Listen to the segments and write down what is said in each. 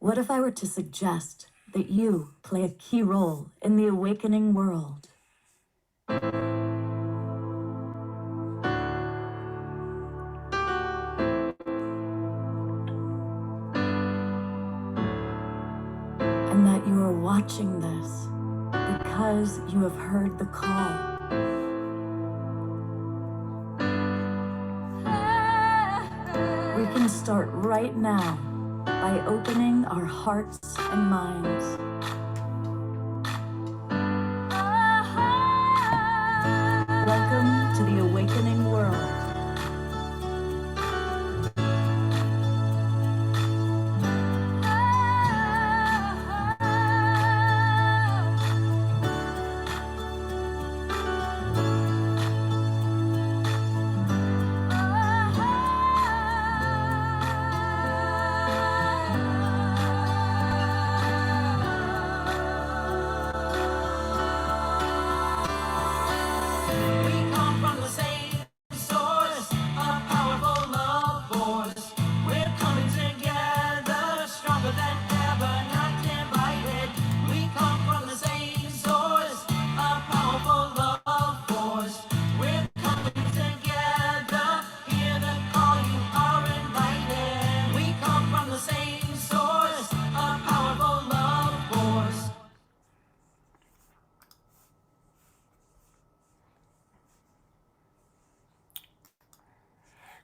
What if I were to suggest that you play a key role in the awakening world? And that you are watching this because you have heard the call. We can start right now by opening our hearts and minds. Welcome to the awakening world.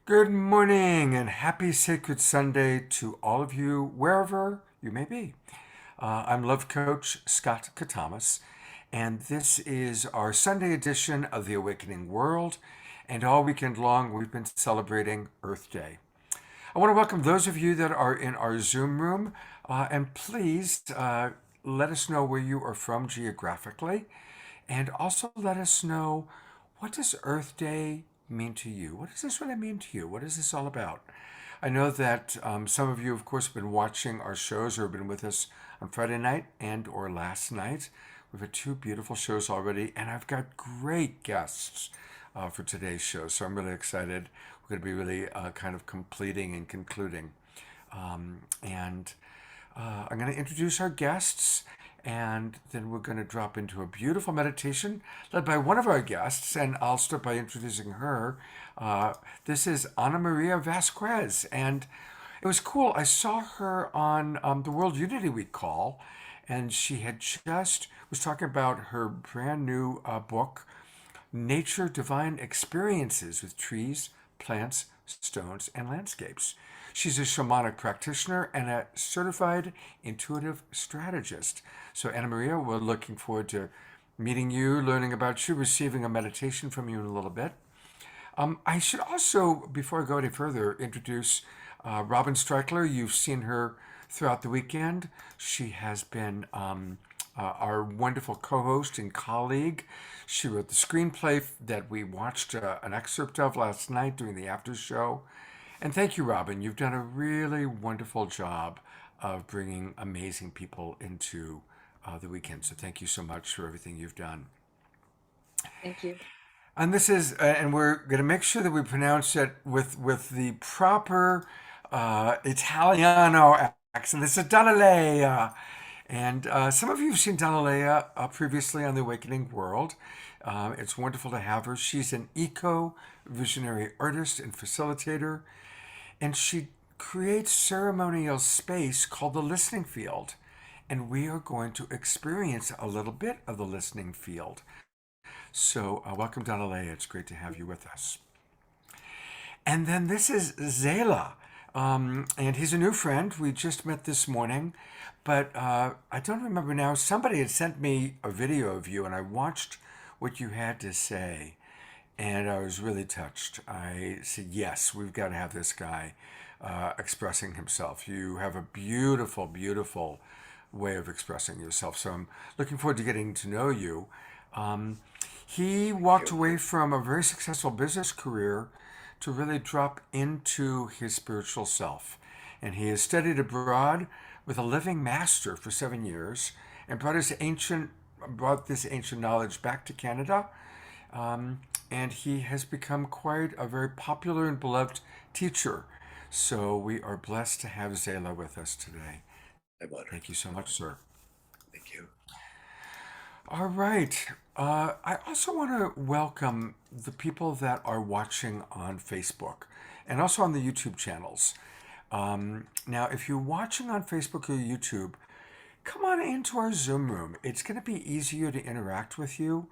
Good morning and happy Sacred Sunday to all of you, wherever you may be. I'm Love Coach Scott Katamas, and this is our Sunday edition of the Awakening World, and all weekend long we've been celebrating Earth Day. I want to welcome those of you that are in our Zoom room, and please let us know where you are from geographically, and also let us know, what does Earth Day mean to you? What does this really mean to you? What is this all about? I know that some of you, of course, have been watching our shows or have been with us on Friday night and or last night. We've had two beautiful shows already, and I've got great guests for today's show. So I'm really excited. We're going to be really kind of completing and concluding. I'm going to introduce our guests, and then we're going to drop into a beautiful meditation led by one of our guests, and I'll start by introducing her. This is Maria Vasquez, and it was cool. I saw her on the World Unity Week call, and she had just was talking about her brand new book, Nature Divine Experiences with Trees, Plants, Stones, and Landscapes. She's a shamanic practitioner and a certified intuitive strategist. So, Anna Maria, we're looking forward to meeting you, learning about you, receiving a meditation from you in a little bit. I should also, before I go any further, introduce Robin Streichler. You've seen her throughout the weekend. She has been our wonderful co-host and colleague. She wrote the screenplay that we watched an excerpt of last night during the after show. And thank you, Robin. You've done a really wonderful job of bringing amazing people into the weekend. So thank you so much for everything you've done. Thank you. And this is, and we're going to make sure that we pronounce it with the proper Italiano accent. This is Danielea. And some of you have seen Danielea previously on The Awakening World. It's wonderful to have her. She's an eco-visionary artist and facilitator, and she creates ceremonial space called the listening field. And we are going to experience a little bit of the listening field. So welcome, Danielea. It's great to have you with us. And then this is Zalah. And he's a new friend. We just met this morning. But I don't remember now. Somebody had sent me a video of you, and I watched what you had to say. And I was really touched. I said, yes, we've got to have this guy expressing himself. You have a beautiful, beautiful way of expressing yourself. So I'm looking forward to getting to know you. He walked away from a very successful business career to really drop into his spiritual self. And he has studied abroad with a living master for 7 years and brought this ancient knowledge back to Canada. And he has become quite a very popular and beloved teacher. So we are blessed to have Zalah with us today. My water. Thank you so much, sir. Thank you. All right. I also want to welcome the people that are watching on Facebook and also on the YouTube channels. Now, if you're watching on Facebook or YouTube, come on into our Zoom room. It's going to be easier to interact with you.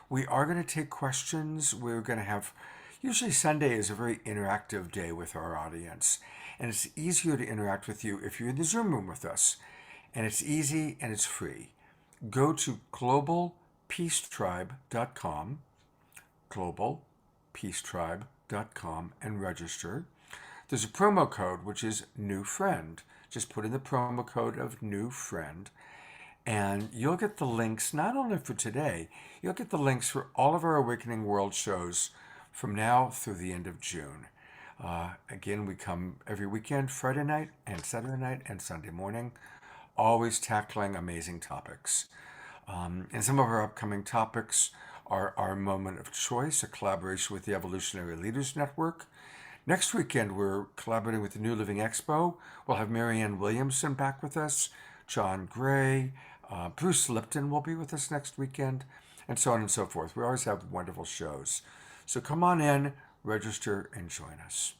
We are going to take questions. We're going to have, usually Sunday is a very interactive day with our audience. And it's easier to interact with you if you're in the Zoom room with us. And it's easy and it's free. Go to globalpeacetribe.com, globalpeacetribe.com, and register. There's a promo code, which is new friend. Just put in the promo code of new friend, and you'll get the links not only for today, you'll get the links for all of our Awakening World shows from now through the end of June. Again, we come every weekend, Friday night and Saturday night and Sunday morning, always tackling amazing topics. And some of our upcoming topics are our moment of choice, a collaboration with the Evolutionary Leaders Network. Next weekend, we're collaborating with the New Living Expo. We'll have Marianne Williamson back with us, John Gray, Bruce Lipton will be with us next weekend, and so on and so forth. We always have wonderful shows. So come on in, register, and join us.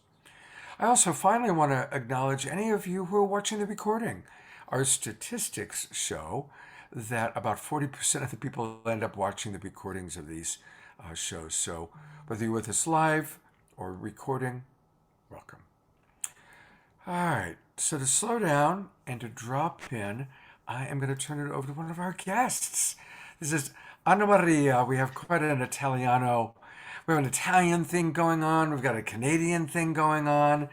I also finally want to acknowledge any of you who are watching the recording. Our statistics show that about 40% of the people end up watching the recordings of these shows. So whether you're with us live or recording, welcome. All right, so to slow down and to drop in, I am going to turn it over to one of our guests. This is Anna Maria. We have quite an Italiano. We have an Italian thing going on. We've got a Canadian thing going on.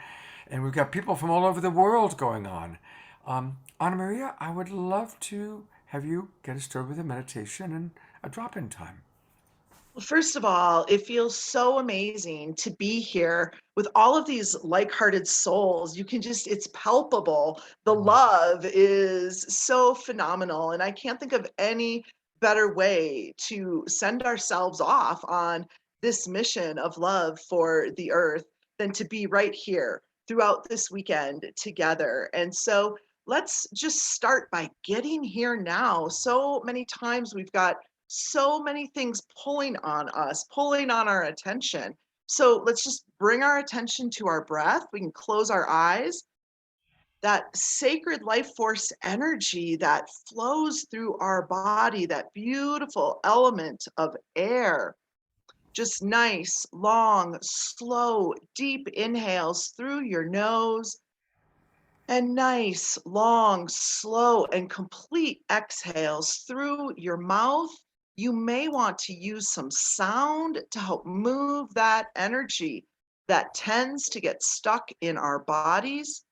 And we've got people from all over the world going on. Anna Maria, I would love to have you get us started with a meditation and a drop-in time. Well, first of all, it feels so amazing to be here with all of these like-hearted souls. You can just, it's palpable. The love is so phenomenal. And I can't think of any better way to send ourselves off on this mission of love for the earth than to be right here throughout this weekend together. And so let's just start by getting here now. So many times we've got so many things pulling on us, pulling on our attention. So let's just bring our attention to our breath. We can close our eyes. That sacred life force energy that flows through our body, that beautiful element of air. Just nice, long, slow, deep inhales through your nose. And nice, long, slow, and complete exhales through your mouth. You may want to use some sound to help move that energy that tends to get stuck in our bodies.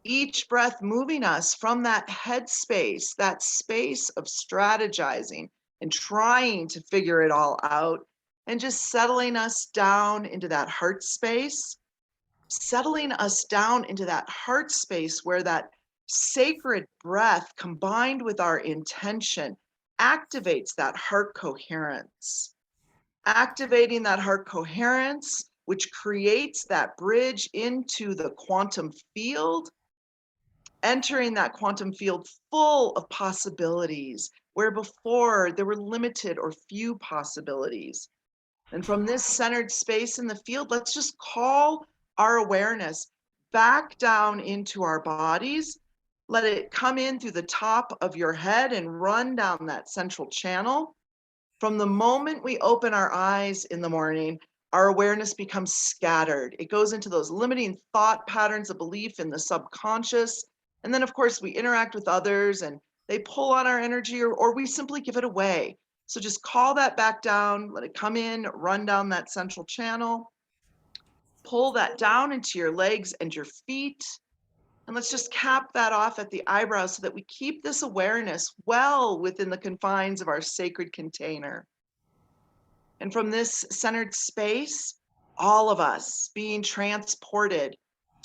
Each breath moving us from that head space, that space of strategizing and trying to figure it all out, and just settling us down into that heart space. Settling us down into that heart space where that sacred breath combined with our intention activates that heart coherence. Activating that heart coherence, which creates that bridge into the quantum field, entering that quantum field full of possibilities, where before there were limited or few possibilities. And from this centered space in the field, let's just call our awareness back down into our bodies. Let it come in through the top of your head and run down that central channel. From the moment we open our eyes in the morning, our awareness becomes scattered. It goes into those limiting thought patterns of belief in the subconscious. And then, of course, we interact with others and they pull on our energy, or we simply give it away. So just call that back down, let it come in, run down that central channel, pull that down into your legs and your feet. And let's just cap that off at the eyebrows so that we keep this awareness well within the confines of our sacred container. And from this centered space, all of us being transported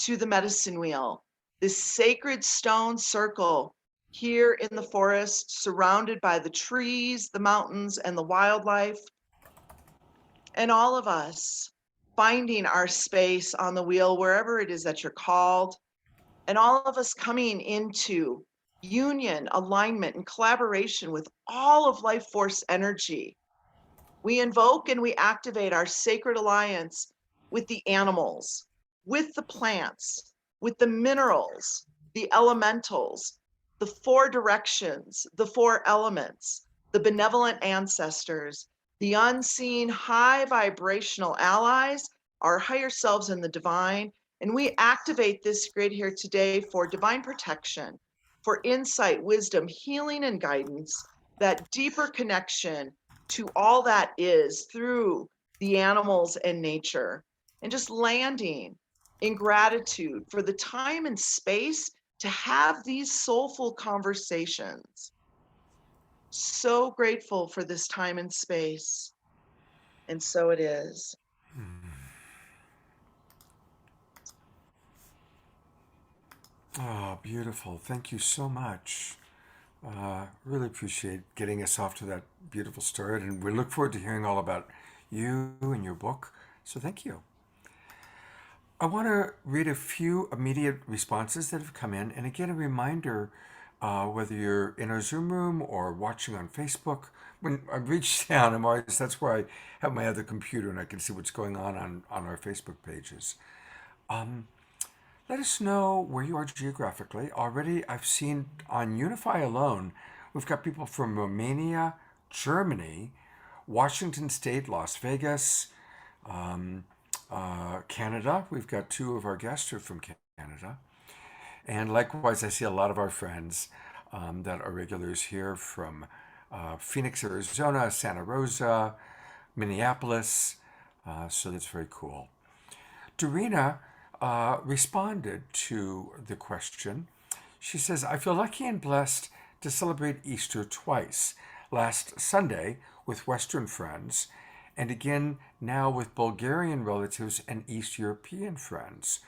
to the medicine wheel, this sacred stone circle here in the forest, surrounded by the trees, the mountains, and the wildlife. And all of us finding our space on the wheel, wherever it is that you're called, and all of us coming into union, alignment, and collaboration with all of life force energy. We invoke and we activate our sacred alliance with the animals, with the plants, with the minerals, the elementals, the four directions, the four elements, the benevolent ancestors, the unseen high vibrational allies, our higher selves in the divine. And we activate this grid here today for divine protection, for insight, wisdom, healing, and guidance, that deeper connection to all that is through the animals and nature, and just landing in gratitude for the time and space to have these soulful conversations. So grateful for this time and space. And so it is. Oh, beautiful. Thank you so much. Really appreciate getting us off to that beautiful start, and we look forward to hearing all about you and your book. So thank you. I want to read a few immediate responses that have come in, and again, a reminder whether you're in our Zoom room or watching on Facebook. When I reach down, that's where I have my other computer and I can see what's going on our Facebook pages. Let us know where you are geographically. Already, I've seen on Unify alone, we've got people from Romania, Germany, Washington State, Las Vegas, Canada. We've got two of our guests who are from Canada. And likewise, I see a lot of our friends that are regulars here from Phoenix, Arizona, Santa Rosa, Minneapolis. So that's very cool. Dorina responded to the question. She says, I feel lucky and blessed to celebrate Easter twice. Last Sunday with Western friends, and again now with Bulgarian relatives and East European friends.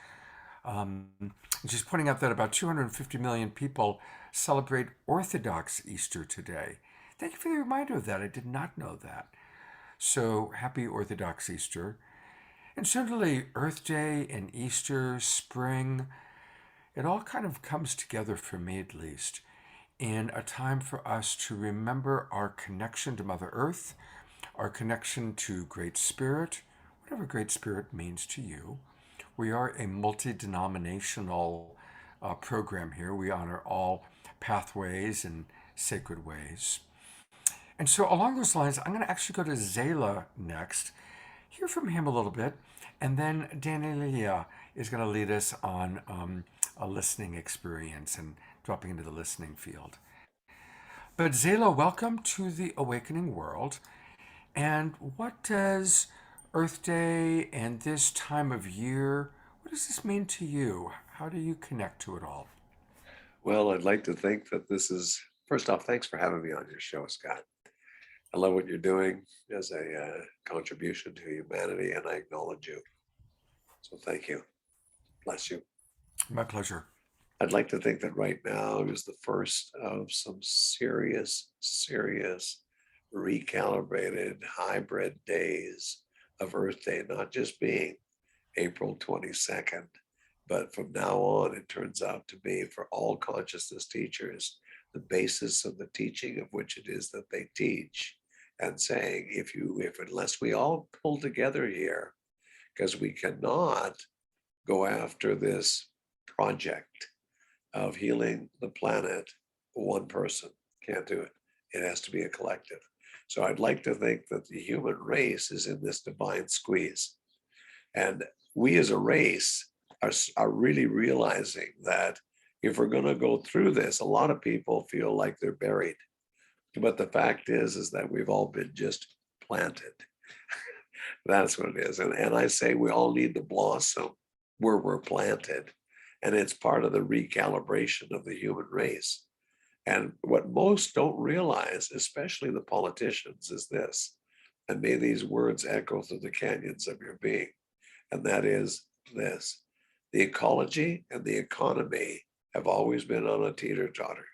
And she's pointing out that about 250 million people celebrate Orthodox Easter today. Thank you for the reminder of that. I did not know that. So happy Orthodox Easter. And certainly Earth Day and Easter, spring, it all kind of comes together for me at least in a time for us to remember our connection to Mother Earth, our connection to Great Spirit, whatever Great Spirit means to you. We are a multi-denominational program here. We honor all pathways and sacred ways. And so along those lines, I'm going to actually go to Zalah next, hear from him a little bit, and then Danielea is going to lead us on a listening experience and dropping into the listening field. But Zalah, welcome to the Awakening World. And what does Earth Day and this time of year, what does this mean to you? How do you connect to it all? Well, I'd like to think that this is, first off, thanks for having me on your show, Scott. I love what you're doing as a contribution to humanity, and I acknowledge you. So thank you. Bless you. My pleasure. I'd like to think that right now is the first of some serious recalibrated hybrid days of Earth Day, not just being April 22nd, but from now on, it turns out to be for all consciousness teachers, the basis of the teaching of which it is that they teach, and saying, unless we all pull together here, because we cannot go after this project of healing the planet, one person can't do it. It has to be a collective. So I'd like to think that the human race is in this divine squeeze. And we as a race are really realizing that if we're going to go through this, a lot of people feel like they're buried. But the fact is that we've all been just planted. That's what it is. And I say we all need to blossom where we're planted. And it's part of the recalibration of the human race. And what most don't realize, especially the politicians, is this, and may these words echo through the canyons of your being, and that is this: the ecology and the economy have always been on a teeter-totter.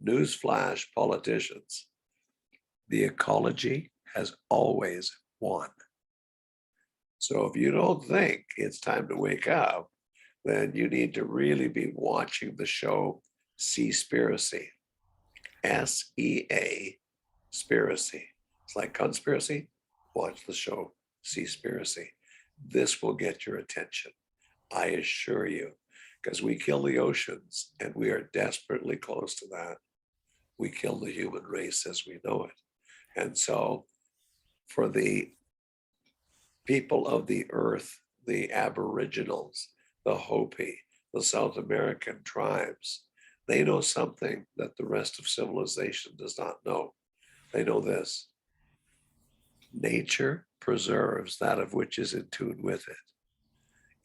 Newsflash, politicians, the ecology has always won. So if you don't think it's time to wake up, then you need to really be watching the show Seaspiracy. SEA spiracy. It's like conspiracy. Watch the show Seaspiracy. This will get your attention, I assure you, because we kill the oceans and we are desperately close to that. We kill the human race as we know it. And so for the people of the earth, the Aboriginals, the Hopi, the South American tribes, they know something that the rest of civilization does not know. They know this: nature preserves that of which is in tune with it.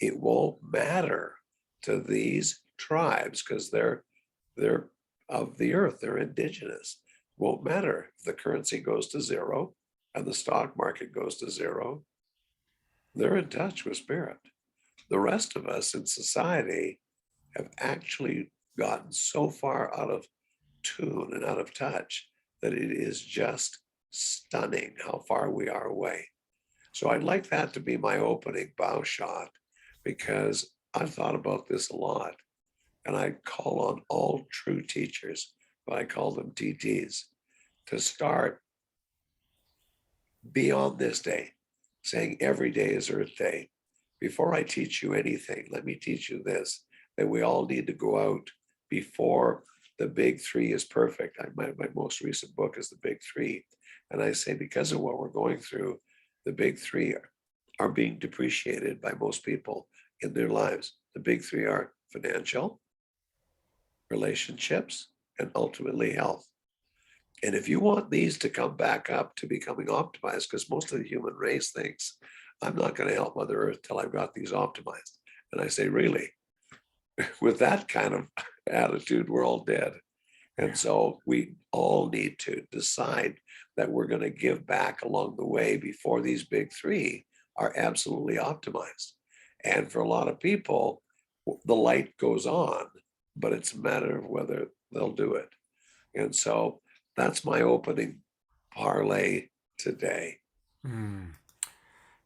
It won't matter to these tribes because they're of the earth, they're indigenous. Won't matter if the currency goes to zero and the stock market goes to zero. They're in touch with spirit. The rest of us in society have actually gotten so far out of tune and out of touch that it is just stunning how far we are away. So I'd like that to be my opening bow shot, because I've thought about this a lot, and I call on all true teachers, but I call them TTs, to start beyond this day, saying every day is Earth Day. Before I teach you anything, let me teach you this, that we all need to go out before the big three is perfect. My most recent book is The Big Three. And I say, because of what we're going through, the big three are being depreciated by most people in their lives. The big three are financial, relationships, and ultimately health. And if you want these to come back up to becoming optimized, because most of the human race thinks, I'm not going to help Mother Earth till I've got these optimized. And I say, really? With that kind of attitude, we're all dead. And so we all need to decide that we're going to give back along the way before these big three are absolutely optimized. And for a lot of people, the light goes on, but it's a matter of whether they'll do it. And so that's my opening parlay today.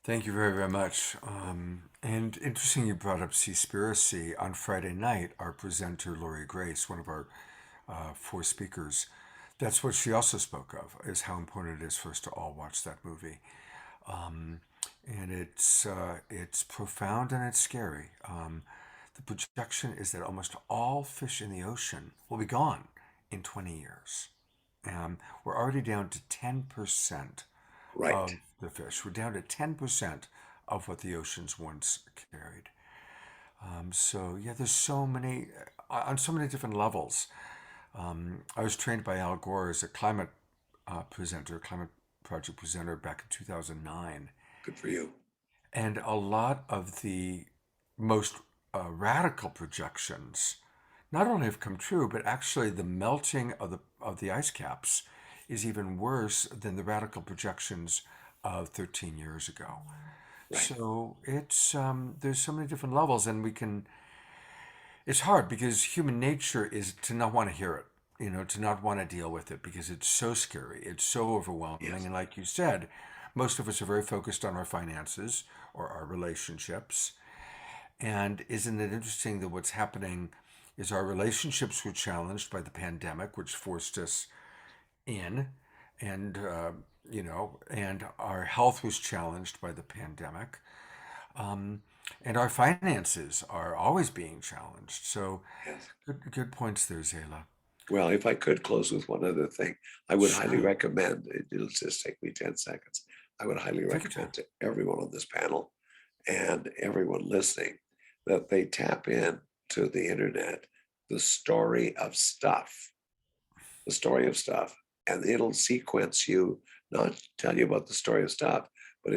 Thank you very, very much. And interesting you brought up Seaspiracy. On Friday night, our presenter, Lori Grace, one of our 4 speakers, that's what she also spoke of, is how important it is for us to all watch that movie. And it's profound and it's scary. The projection is that almost all fish in the ocean will be gone in 20 years. We're already down to 10% Right. of the fish. We're down to 10% of what the oceans once carried. So yeah, there's so many, on so many different levels. I was trained by Al Gore as a climate presenter, climate project presenter back in 2009. Good for you. And a lot of the most radical projections not only have come true, but actually the melting of the ice caps is even worse than the radical projections of 13 years ago. Right. So it's there's so many different levels, and it's hard because human nature is to not want to hear it, to not want to deal with it because it's so scary, it's so overwhelming. Yes. And like you said, most of us are very focused on our finances or our relationships. And isn't it interesting that what's happening is our relationships were challenged by the pandemic, which forced us in, and and our health was challenged by the pandemic, and our finances are always being challenged. So, Yes. good points there, Zalah. Well, if I could close with one other thing, I would highly recommend, it'll just take me 10 seconds. I would highly recommend to everyone on this panel and everyone listening that they tap in to the internet, the story of stuff, and it'll sequence you, not tell you about the story of stuff, but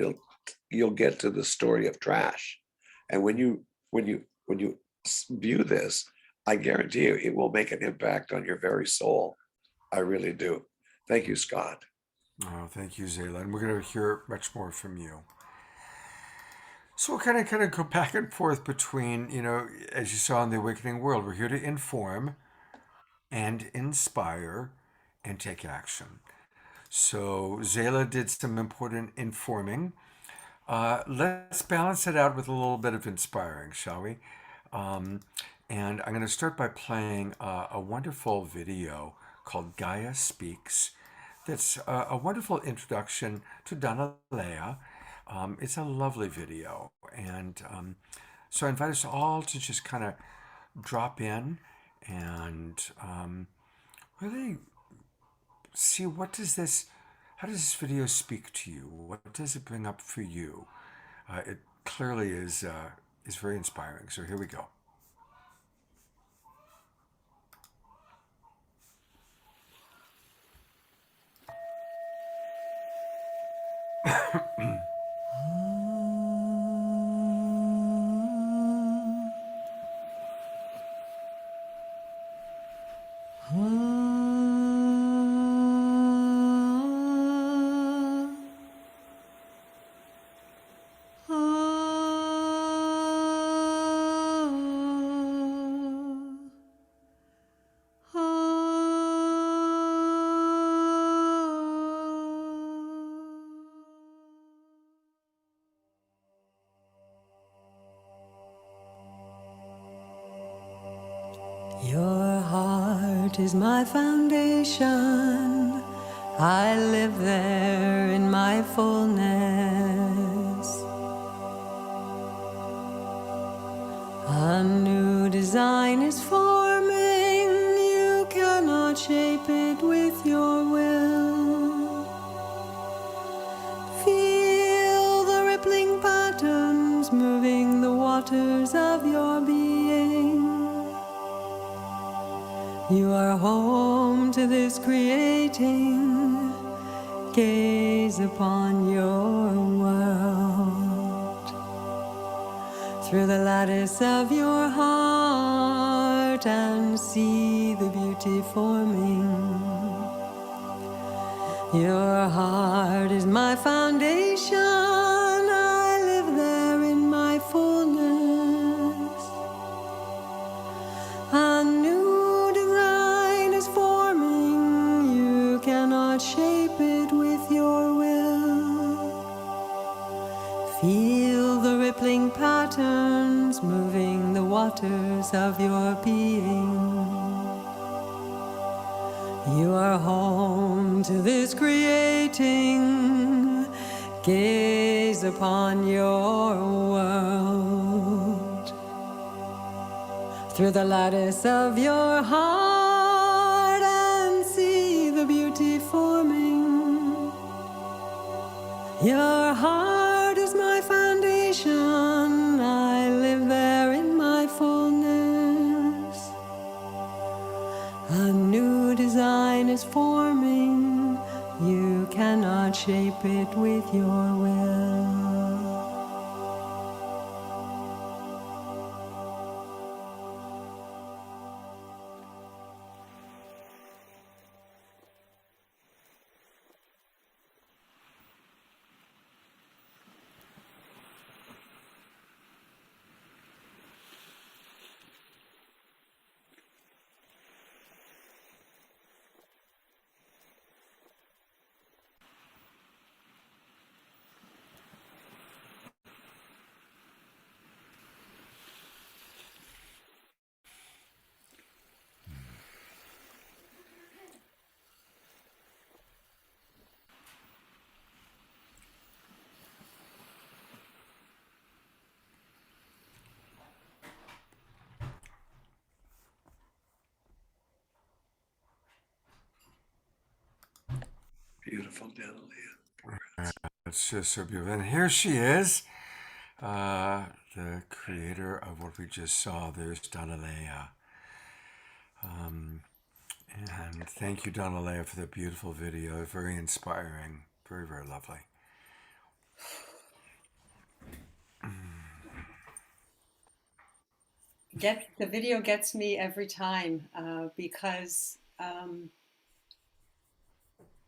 you'll get to the story of trash. And when you view this, I guarantee you it will make an impact on your very soul. I really do. Thank you, Scott. Oh, thank you, Zalah. And we're going to hear much more from you. So we'll kind of go back and forth between, as you saw in the Awakening World, we're here to inform and inspire and take action. So Zalah did some important informing. Let's balance it out with a little bit of inspiring, shall we? And I'm going to start by playing a wonderful video called Gaia Speaks. That's a wonderful introduction to Danielea. It's a lovely video. And so I invite us all to just kind of drop in and really see how does this video speak to you? What does it bring up for you? It clearly is very inspiring. So here we go. Your heart is my foundation. I live there in my fullness. A new design is forming. You cannot shape it with your will. Feel the rippling patterns moving the waters of your being. You are home to this creating. Gaze upon your world through the lattice of your heart and see the beauty forming. Your heart is my foundation. I live there in my fullness. A new design is forming. You cannot shape it with your will. Feel the rippling patterns moving the waters of your being. You are home to this creating. Gaze upon your world through the lattice of your heart and see the beauty forming. Your heart is my foundation. I live there in my fullness. A new design is forming. You cannot shape it with your will. Beautiful, Danielea. Congrats. It's just so beautiful. And here she is, the creator of what we just saw. There's Danielea. And thank you, Danielea, for the beautiful video. Very inspiring. Very, very lovely. The video gets me every time because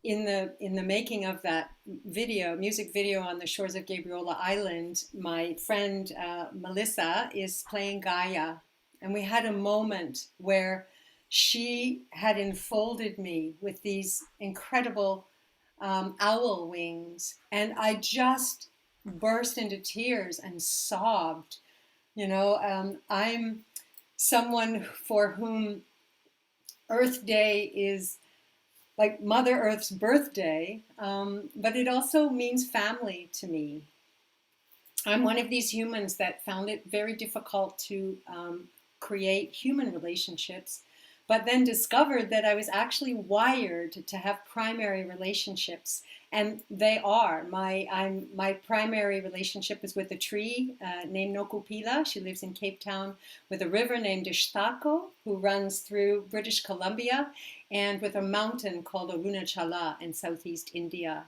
in the making of that music video on the shores of Gabriola Island, my friend Melissa is playing Gaia, and we had a moment where she had enfolded me with these incredible owl wings, and I just burst into tears and sobbed. I'm someone for whom Earth Day is like Mother Earth's birthday, but it also means family to me. I'm one of these humans that found it very difficult to create human relationships, but then discovered that I was actually wired to have primary relationships. And they are. My primary relationship is with a tree named Nokupila. She lives in Cape Town, with a river named Ishtako, who runs through British Columbia, and with a mountain called Arunachala in Southeast India.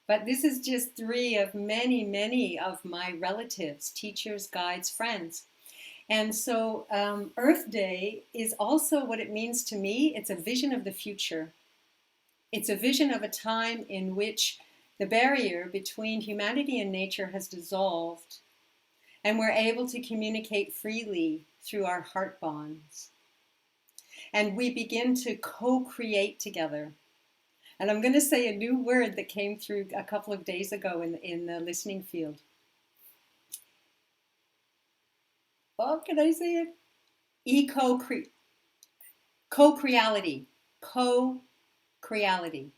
But this is just three of many, many of my relatives, teachers, guides, friends. And so Earth Day is also what it means to me. It's a vision of the future. It's a vision of a time in which the barrier between humanity and nature has dissolved, and we're able to communicate freely through our heart bonds. And we begin to co-create together. And I'm going to say a new word that came through a couple of days ago in the listening field. Oh, can I say it? Co-creality. Co-creality.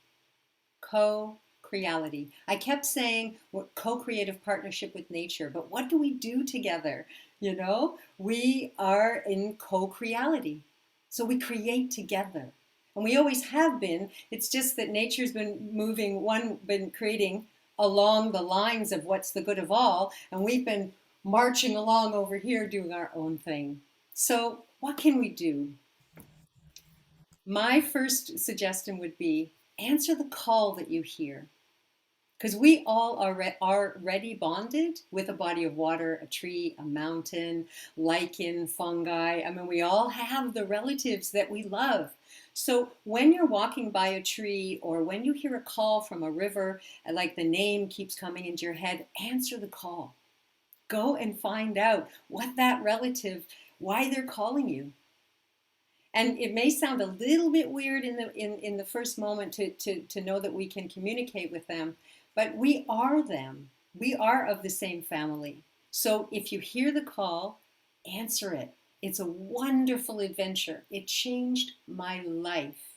Co-creality. I kept saying co-creative partnership with nature, but what do we do together? You know, we are in co-creality. So we create together. And we always have been. It's just that nature's been creating along the lines of what's the good of all, and we've been marching along over here doing our own thing. So what can we do? My first suggestion would be answer the call that you hear. Because we all are already bonded with a body of water, a tree, a mountain, lichen, fungi. I mean, we all have the relatives that we love. So when you're walking by a tree, or when you hear a call from a river, like the name keeps coming into your head, answer the call. Go and find out what that relative, why they're calling you. And it may sound a little bit weird in the first moment to know that we can communicate with them, but we are them. We are of the same family. So if you hear the call, answer it. It's a wonderful adventure. It changed my life.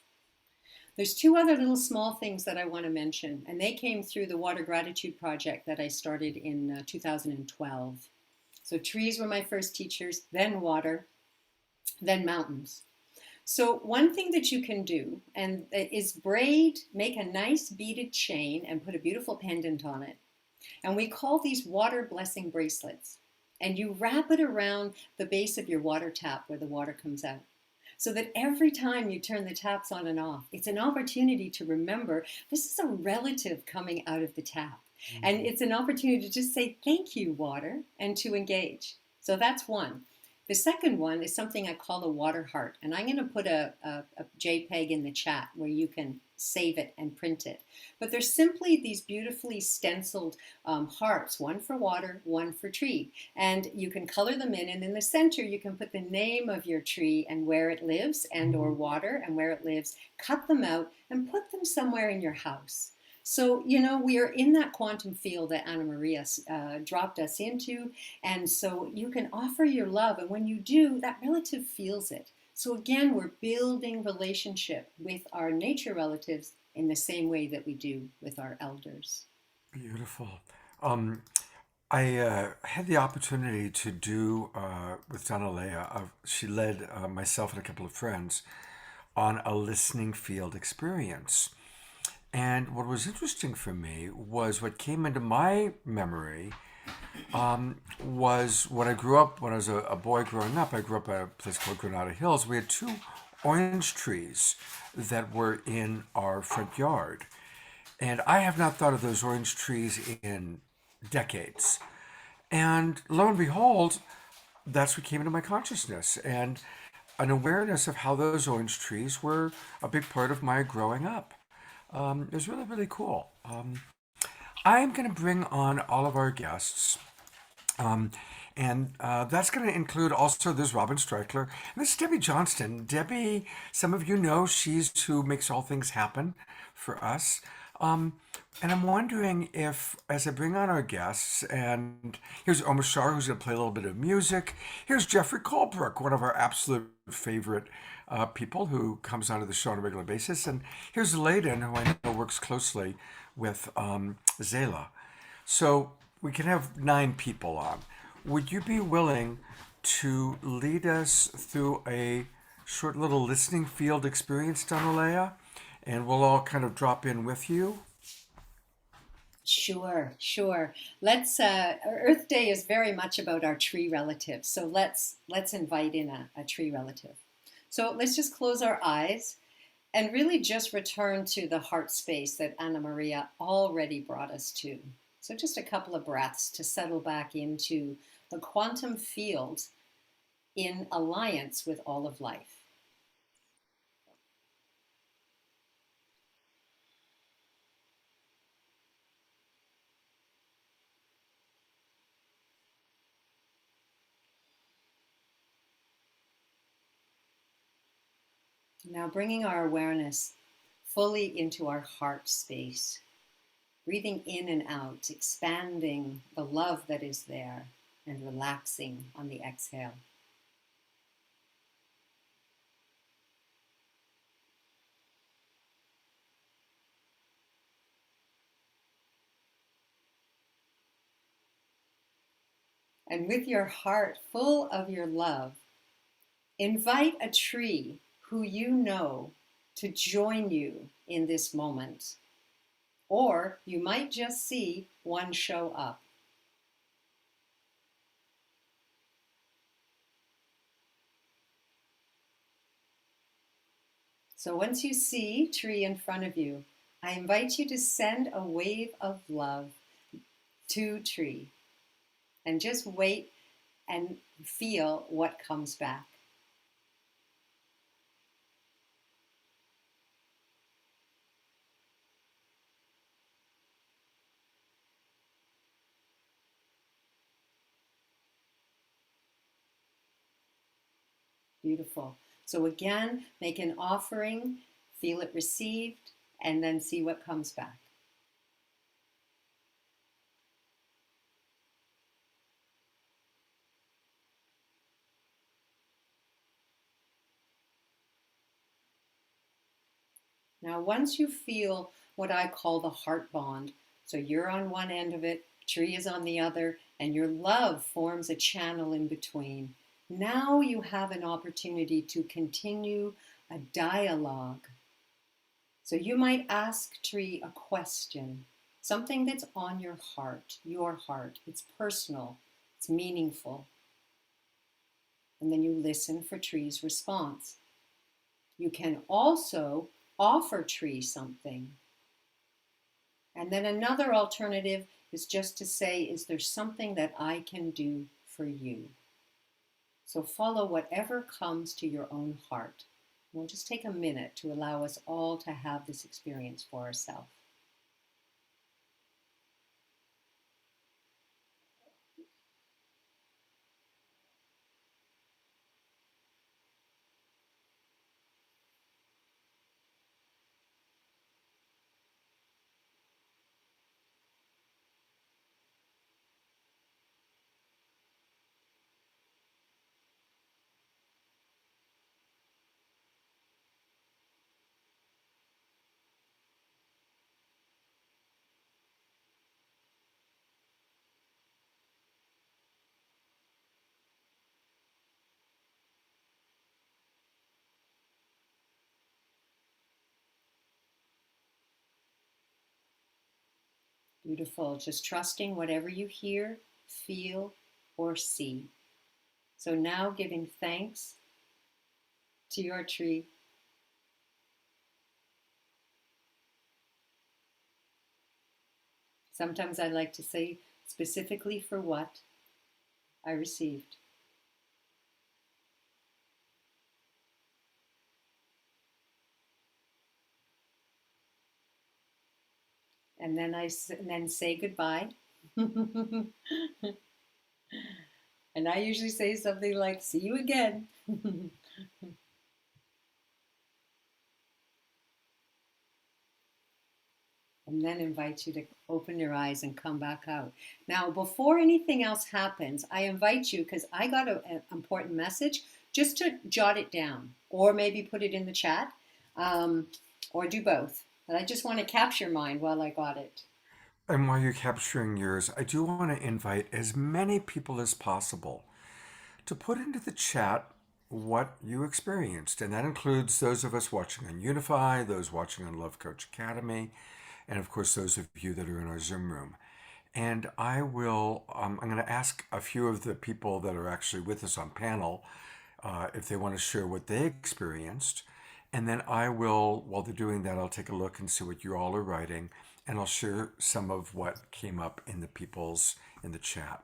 There's two other little small things that I want to mention, and they came through the Water Gratitude Project that I started in 2012. So trees were my first teachers, then water, then mountains. So one thing that you can do is make a nice beaded chain and put a beautiful pendant on it. And we call these water blessing bracelets. And you wrap it around the base of your water tap where the water comes out. So that every time you turn the taps on and off, it's an opportunity to remember this is a relative coming out of the tap. Mm-hmm. And it's an opportunity to just say, thank you, water, and to engage. So that's one. The second one is something I call a water heart. And I'm going to put a JPEG in the chat where you can save it and print it. But they're simply these beautifully stenciled hearts, one for water, one for tree. And you can color them in. And in the center, you can put the name of your tree and where it lives, and or water and where it lives. Cut them out and put them somewhere in your house. So, you know, we are in that quantum field that Anna Maria dropped us into. And so you can offer your love. And when you do, that relative feels it. So again, we're building relationship with our nature relatives in the same way that we do with our elders. Beautiful. I had the opportunity to do with Danielea. She led myself and a couple of friends on a listening field experience. And what was interesting for me was what came into my memory was when I grew up, when I was a boy growing up, I grew up at a place called Granada Hills. We had 2 orange trees that were in our front yard. And I have not thought of those orange trees in decades. And lo and behold, that's what came into my consciousness, and an awareness of how those orange trees were a big part of my growing up. It was really, really cool. I'm going to bring on all of our guests. And that's going to include also, there's Robin Streichler. And this is Debbie Johnston. Debbie, some of you know, she's who makes all things happen for us. Um, and I'm wondering if, as I bring on our guests, and here's Omashar, who's going to play a little bit of music. Here's Jeffrey Colbrook, one of our absolute favorite people who comes onto the show on a regular basis. And here's Layden, who I know works closely with Zalah. So we can have 9 people on. Would you be willing to lead us through a short little listening field experience, Danielea? And we'll all kind of drop in with you. Sure, sure. Let's. Earth Day is very much about our tree relatives, so let's invite in a tree relative. So let's just close our eyes and really just return to the heart space that Anna Maria already brought us to. So just a couple of breaths to settle back into the quantum field in alliance with all of life. Now bringing our awareness fully into our heart space, breathing in and out, expanding the love that is there and relaxing on the exhale. And with your heart full of your love, invite a tree who you know to join you in this moment. Or you might just see one show up. So once you see tree in front of you, I invite you to send a wave of love to tree and just wait and feel what comes back. Beautiful. So again, make an offering, feel it received, and then see what comes back. Now, once you feel what I call the heart bond, so you're on one end of it, tree is on the other, and your love forms a channel in between. Now you have an opportunity to continue a dialogue. So you might ask tree a question, something that's on your heart, it's personal, it's meaningful. And then you listen for tree's response. You can also offer tree something. And then another alternative is just to say, is there something that I can do for you? So follow whatever comes to your own heart. We'll just take a minute to allow us all to have this experience for ourselves. Beautiful. Just trusting whatever you hear, feel, or see. So now giving thanks to your tree. Sometimes I like to say specifically for what I received. And then say goodbye. And I usually say something like, see you again. and then invite you to open your eyes and come back out. Now, before anything else happens, I invite you, because I got an important message, just to jot it down or maybe put it in the chat, or do both. But I just want to capture mine while I got it. And while you're capturing yours, I do want to invite as many people as possible to put into the chat what you experienced. And that includes those of us watching on Unify, those watching on Love Coach Academy, and of course, those of you that are in our Zoom room. And I'm going to ask a few of the people that are actually with us on panel if they want to share what they experienced. And then I will, while they're doing that, I'll take a look and see what you all are writing, and I'll share some of what came up in the chat.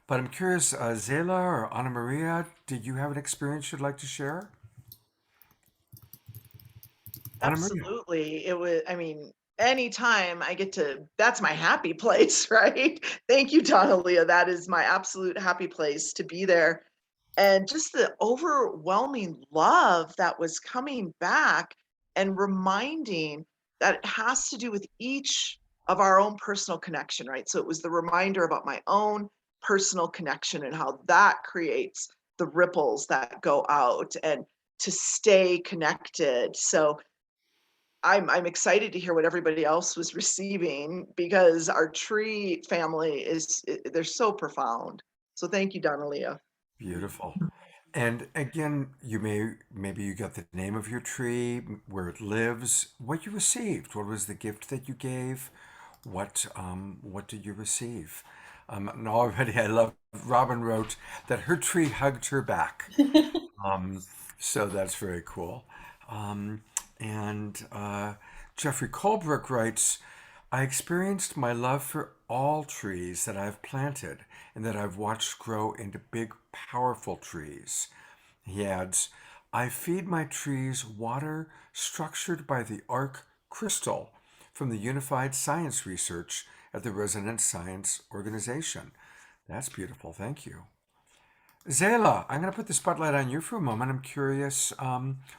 But I'm curious, Zalah or Anna Maria, did you have an experience you'd like to share? Anna Maria. Absolutely. It was, I mean, anytime I get to, that's my happy place, right? Thank you, Danielea. That is my absolute happy place to be there. And just the overwhelming love that was coming back and reminding that it has to do with each of our own personal connection, right? So it was the reminder about my own personal connection and how that creates the ripples that go out and to stay connected. So I'm excited to hear what everybody else was receiving, because our tree family they're so profound. So thank you, Danielea. Beautiful. And again, maybe you got the name of your tree, where it lives, what you received, what was the gift that you gave, what did you receive? And already, I love. Robin wrote that her tree hugged her back. So that's very cool. And Jeffrey Colbrook writes, I experienced my love for all trees that I've planted and that I've watched grow into big, powerful trees. He adds, I feed my trees water structured by the arc crystal from the Unified Science Research at the Resonance Science Organization. That's beautiful. Thank you. Zalah, I'm going to put the spotlight on you for a moment. I'm curious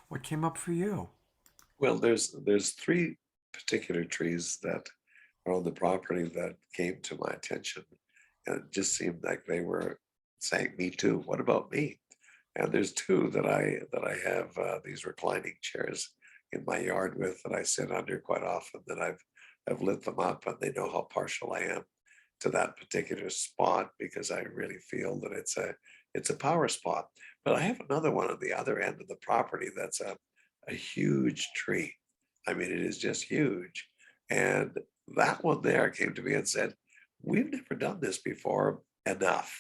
what came up for you. Well, there's three particular trees that are on the property that came to my attention, and it just seemed like they were saying, "Me too. What about me?" And there's two that I have these reclining chairs in my yard with that I sit under quite often. That I've lit them up, and they know how partial I am to that particular spot, because I really feel that it's a power spot. But I have another one on the other end of the property that's a huge tree. I mean, it is just huge. And that one there came to me and said, we've never done this before enough.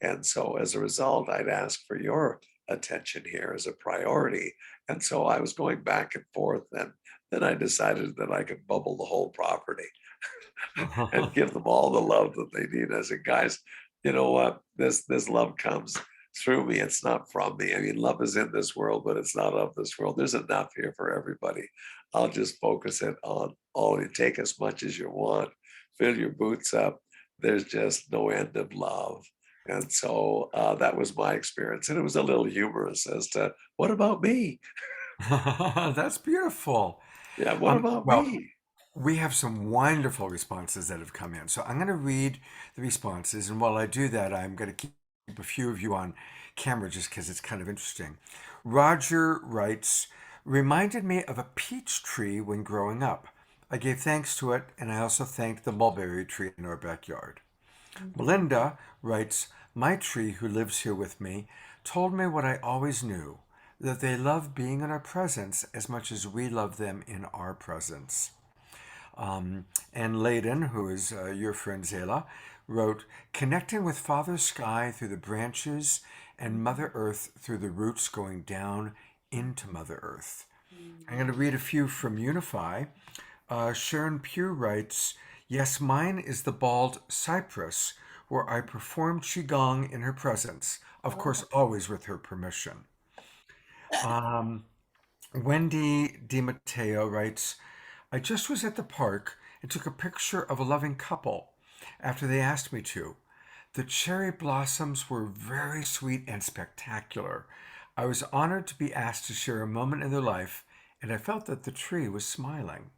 And so as a result, I'd ask for your attention here as a priority. And so I was going back and forth, and then I decided that I could bubble the whole property and give them all the love that they need. I said, guys, you know what? This love comes through me. It's not from me. I mean, love is in this world, but it's not of this world. There's enough here for everybody. I'll just focus it on all. You take as much as you want, fill your boots up. There's just no end of love. And so that was my experience. And it was a little humorous as to, what about me? That's beautiful. Yeah, what about well, me? we have some wonderful responses that have come in. So I'm going to read the responses. And while I do that, I'm going to keep a few of you on camera just because it's kind of interesting. Roger writes, reminded me of a peach tree when growing up. I gave thanks to it, and I also thanked the mulberry tree in our backyard. Melinda writes, my tree, who lives here with me, told me what I always knew, that they love being in our presence as much as we love them in our presence. And Layden, who is your friend Zalah, wrote, connecting with Father Sky through the branches and Mother Earth through the roots going down into Mother Earth. I'm going to read a few from Unify. Sharon Pugh writes, yes, mine is the bald cypress, where I perform Qigong in her presence, of course, always with her permission. Wendy DiMatteo writes, I just was at the park and took a picture of a loving couple after they asked me to. The cherry blossoms were very sweet and spectacular. I was honored to be asked to share a moment in their life, and I felt that the tree was smiling.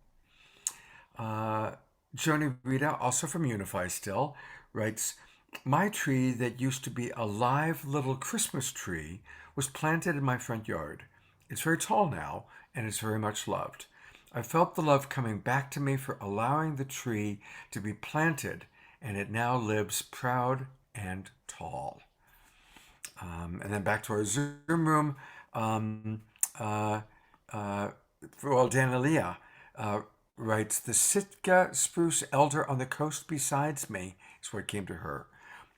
Joni Rita, also from Unify still, writes, my tree that used to be a live little Christmas tree was planted in my front yard. It's very tall now, and it's very much loved. I felt the love coming back to me for allowing the tree to be planted, and it now lives proud and tall. And then back to our Zoom room. Uh, Danielea writes, the Sitka spruce elder on the coast besides me is what came to her.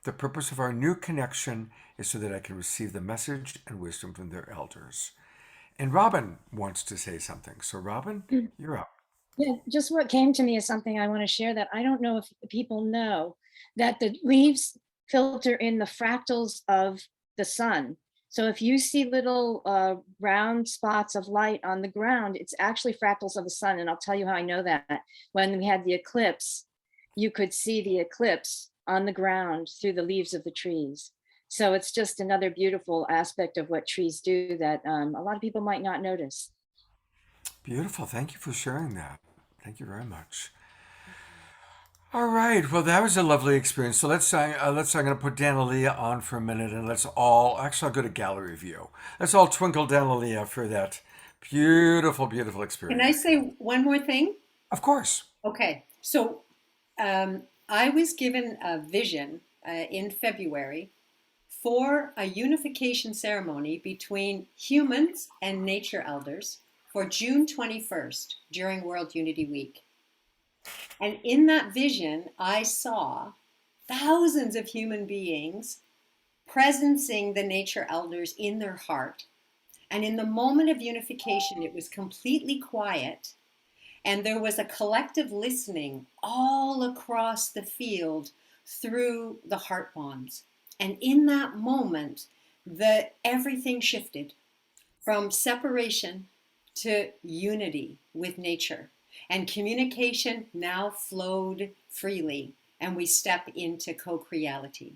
The purpose of our new connection is so that I can receive the message and wisdom from their elders. And Robin wants to say something. So Robin, you're up. Yeah, just what came to me is something I want to share that I don't know if people know, that the leaves filter in the fractals of the sun. So if you see little round spots of light on the ground, it's actually fractals of the sun. And I'll tell you how I know that. When we had the eclipse, you could see the eclipse on the ground through the leaves of the trees. So it's just another beautiful aspect of what trees do that a lot of people might not notice. Beautiful. Thank you for sharing that. Thank you very much. All right. Well, that was a lovely experience. So I'm going to put Danielea on for a minute, and I'll go to gallery view. Let's all twinkle Danielea for that beautiful, beautiful experience. Can I say one more thing? Of course. Okay. So I was given a vision in February for a unification ceremony between humans and nature elders for June 21st during World Unity Week. And in that vision, I saw thousands of human beings presencing the nature elders in their heart. And in the moment of unification, it was completely quiet. And there was a collective listening all across the field through the heart bonds. And in that moment, everything shifted from separation to unity with nature. And communication now flowed freely, and we step into co-creality.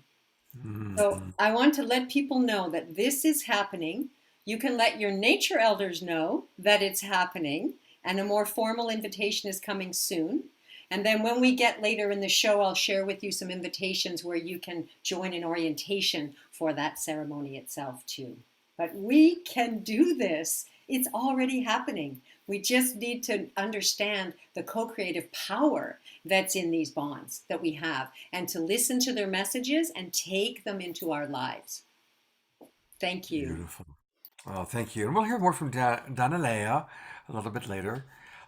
So I want to let people know that this is happening. You can let your nature elders know that it's happening, and a more formal invitation is coming soon. And then when we get later in the show, I'll share with you some invitations where you can join an orientation for that ceremony itself too. But we can do this. It's already happening. We just need to understand the co-creative power that's in these bonds that we have, and to listen to their messages and take them into our lives. Thank you. Beautiful. Well, thank you. And we'll hear more from Danielea a little bit later.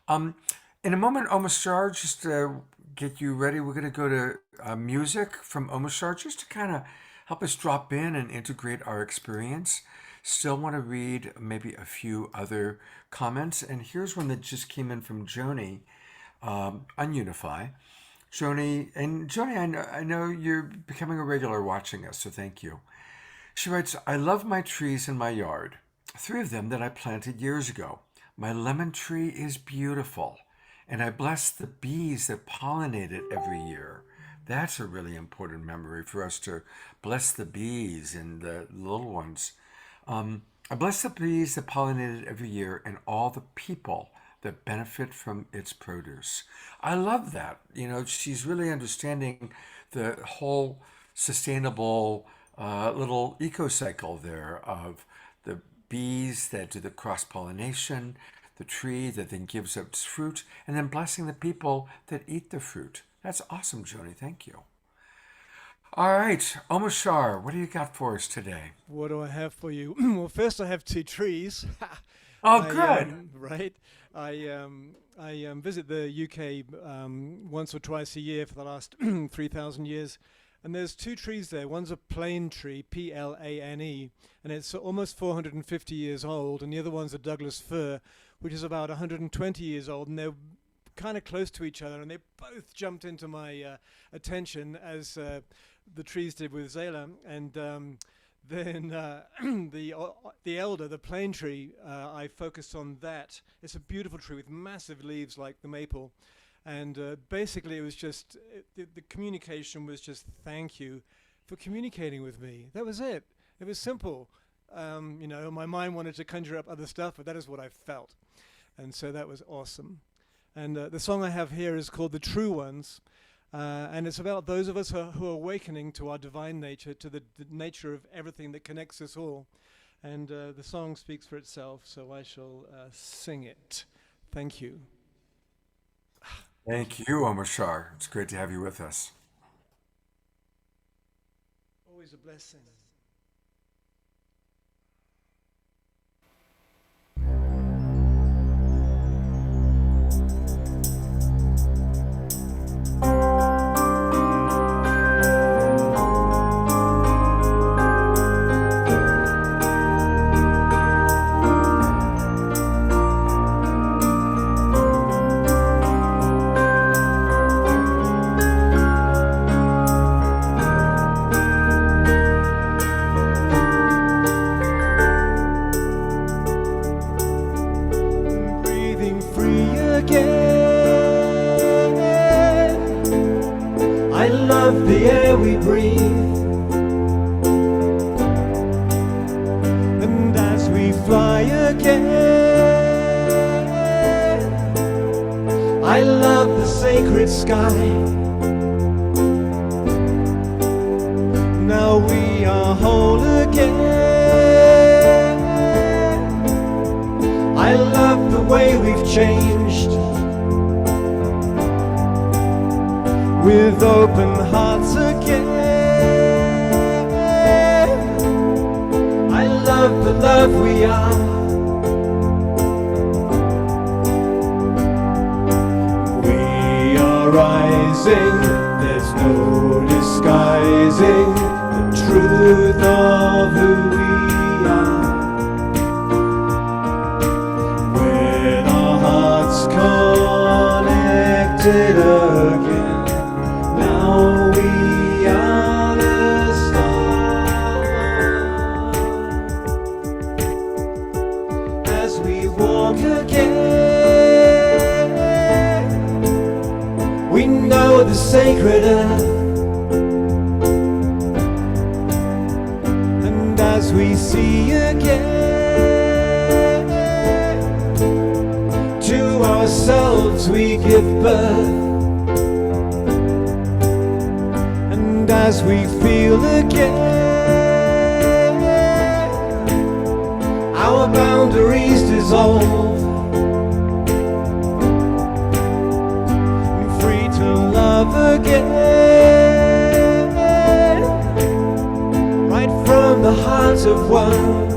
In a moment, Omashar, just to get you ready, we're going to go to music from Omashar just to kind of help us drop in and integrate our experience. Still want to read maybe a few other comments. And here's one that just came in from Joni on Unify. Joni, I know you're becoming a regular watching us, so thank you. She writes, I love my trees in my yard. 3 of them that I planted years ago. My lemon tree is beautiful, and I bless the bees that pollinate it every year. That's a really important memory for us, to bless the bees and the little ones. I bless the bees that pollinate it every year and all the people that benefit from its produce. I love that. You know, she's really understanding the whole sustainable little eco-cycle there of the bees that do the cross-pollination, the tree that then gives up its fruit, and then blessing the people that eat the fruit. That's awesome, Joni. Thank you. All right, Omashar, what do you got for us today? What do I have for you? Well, first I have 2 trees. Oh, good. Right. I visit the UK once or twice a year for the last 3,000 years. And there's 2 trees there. One's a plane tree, Plane, and it's almost 450 years old. And the other one's a Douglas fir, which is about 120 years old. And they're kind of close to each other. And they both jumped into my attention as the trees did with Zalah. And then the elder, the plane tree, I focused on that. It's a beautiful tree with massive leaves like the maple. And basically, it was just, the communication was just, thank you for communicating with me. That was it. It was simple. You know, my mind wanted to conjure up other stuff, but that is what I felt. And so that was awesome. And the song I have here is called The True Ones. And it's about those of us who are awakening to our divine nature, to the nature of everything that connects us all. And the song speaks for itself, so I shall sing it. Thank you. Thank you, Omashar. It's great to have you with us. Always a blessing. The air we breathe, and as we fly again, I love the sacred sky. Now we are whole again. I love the way we've changed. With open hearts again, I love the love we are. We are rising, there's no disguising the truth of who we are. With our hearts connected again, we are the stars. As we walk again, we know the sacred earth. And as we see again, to ourselves we give birth. As we feel again, our boundaries dissolve. Free to love again, right from the heart of one.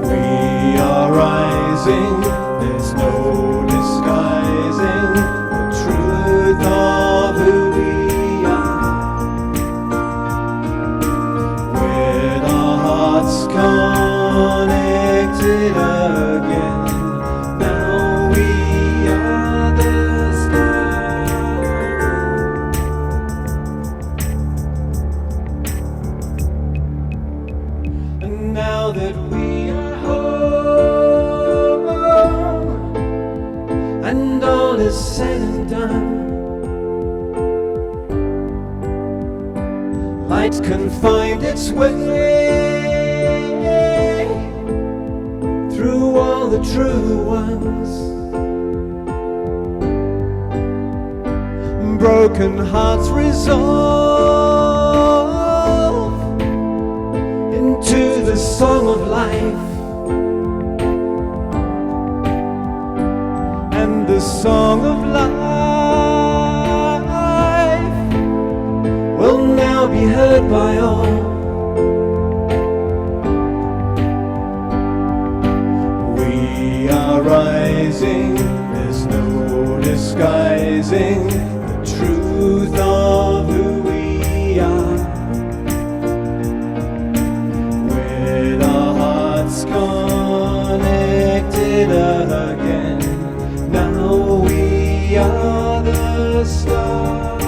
We are rising, there's no disguising of who we are. With our hearts connected again, now we are the stars. And now that we are home, and all is said and done, light can find its way through all the true ones. Broken hearts resolve into the song of life, and the song of life will now be heard by all. We are rising, there's no disguising the truth of who we are. With our hearts connected again, now we are the stars.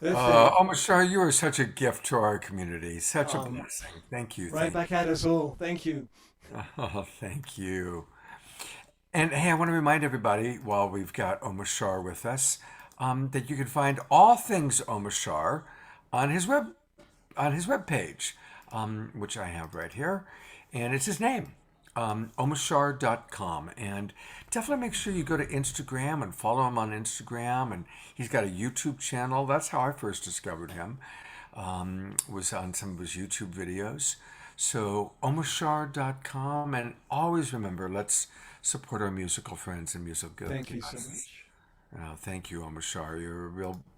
Earthing. Omashar, you are such a gift to our community. Such a Um, blessing. Thank you. right Thank back at us all. Thank you. you. Oh, thank you. And hey, I want to remind everybody while we've got Omashar with us that you can find all things Omashar on his webpage, which I have right here, and it's his name, omashar.com. And definitely make sure you go to Instagram and follow him on Instagram. And he's got a YouTube channel. That's how I first discovered him. Was on some of his YouTube videos. So omashar.com, and always remember, let's support our musical friends and musical good. Thank you so much. Thank you, Omashar.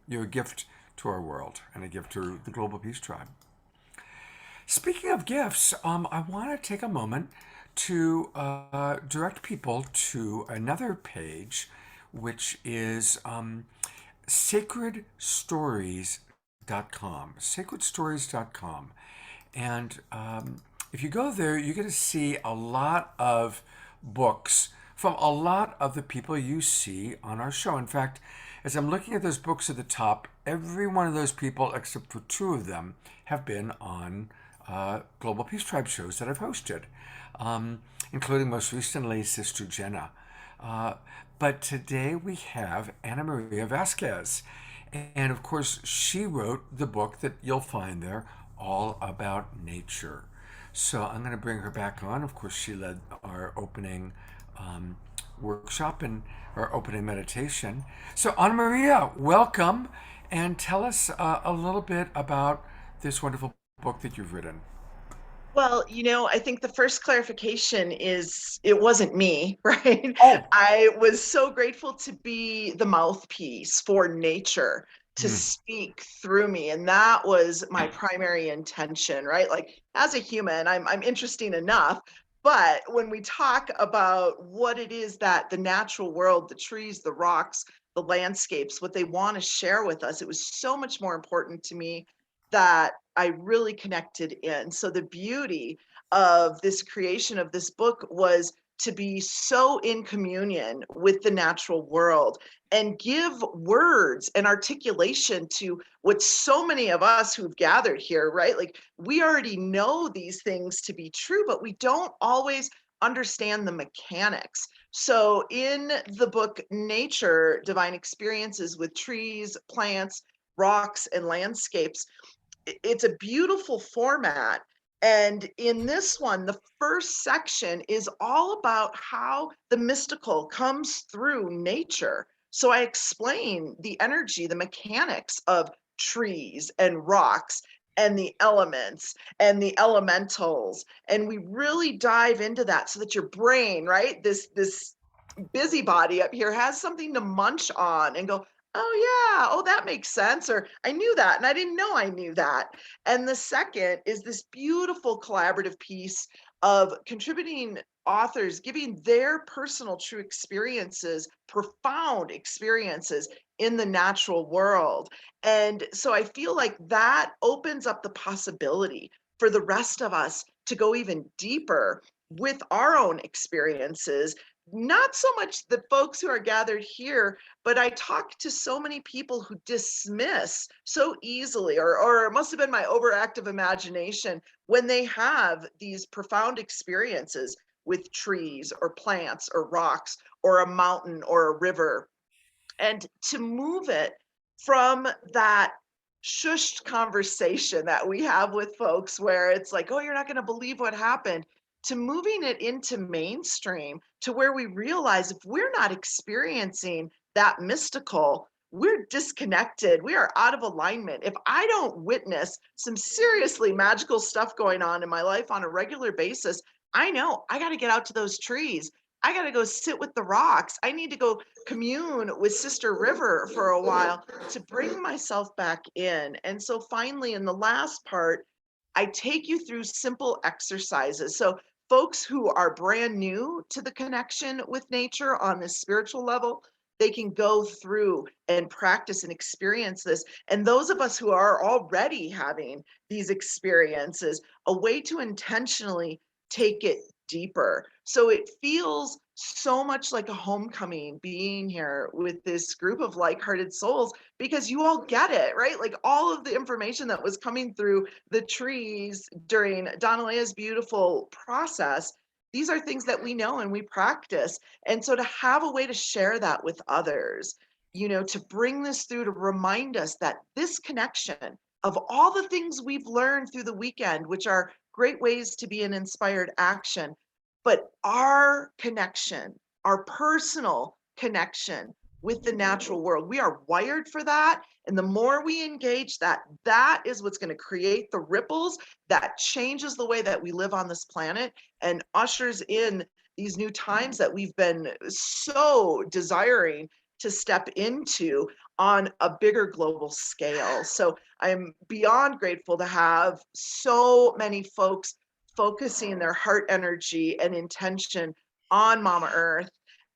You're a gift to our world and a gift to the Global Peace Tribe. Speaking of gifts, I want to take a moment to direct people to another page, which is sacredstories.com. Sacredstories.com. And if you go there, you're going to see a lot of books from a lot of the people you see on our show. In fact, as I'm looking at those books at the top, every one of those people, except for two of them, have been on Global Peace Tribe shows that I've hosted, including most recently Sister Jenna. But today we have Maria Vasquez. And of course, she wrote the book that you'll find there, all about nature. So I'm going to bring her back on. Of course, she led our opening workshop and our opening meditation. So Anna Maria, welcome, and tell us a little bit about this wonderful book that you've written. Well, I think the first clarification is it wasn't me, right? Oh. I was so grateful to be the mouthpiece for nature, to speak through me. And that was my primary intention, right? Like, as a human, I'm interesting enough. But when we talk about what it is that the natural world, the trees, the rocks, the landscapes, what they want to share with us, it was so much more important to me that I really connected in. So the beauty of this creation of this book was to be so in communion with the natural world and give words and articulation to what so many of us who've gathered here, right? Like, we already know these things to be true, but we don't always understand the mechanics. So in the book Nature, Divine Experiences with Trees, Plants, Rocks, and Landscapes, it's a beautiful format. And in this one, the first section is all about how the mystical comes through nature. So I explain the energy, the mechanics of trees and rocks and the elements and the elementals. And we really dive into that so that your brain, right, this busybody up here has something to munch on and go, oh yeah, oh, that makes sense, or I knew that and I didn't know I knew that. And the second is this beautiful collaborative piece of contributing authors giving their personal true experiences, profound experiences in the natural world. And so I feel like that opens up the possibility for the rest of us to go even deeper with our own experiences. Not so much the folks who are gathered here, but I talk to so many people who dismiss so easily, or it must have been my overactive imagination, when they have these profound experiences with trees or plants or rocks or a mountain or a river. And to move it from that shushed conversation that we have with folks where it's like, oh, you're not going to believe what happened, to moving it into mainstream, to where we realize if we're not experiencing that mystical, we're disconnected, we are out of alignment. If I don't witness some seriously magical stuff going on in my life on a regular basis, I know I got to get out to those trees. I got to go sit with the rocks. I need to go commune with Sister River for a while to bring myself back in. And so finally, in the last part, I take you through simple exercises. So folks who are brand new to the connection with nature on this spiritual level, they can go through and practice and experience this. And those of us who are already having these experiences, a way to intentionally take it deeper. So it feels so much like a homecoming being here with this group of like-hearted souls, because you all get it, right? Like all of the information that was coming through the trees during Danielea's beautiful process, these are things that we know and we practice. And so to have a way to share that with others, you know, to bring this through, to remind us that this connection of all the things we've learned through the weekend, which are great ways to be an inspired action, but our connection, our personal connection with the natural world, we are wired for that. And the more we engage that, that is what's going to create the ripples that changes the way that we live on this planet and ushers in these new times that we've been so desiring to step into on a bigger global scale. So I'm beyond grateful to have so many folks focusing their heart energy and intention on Mama Earth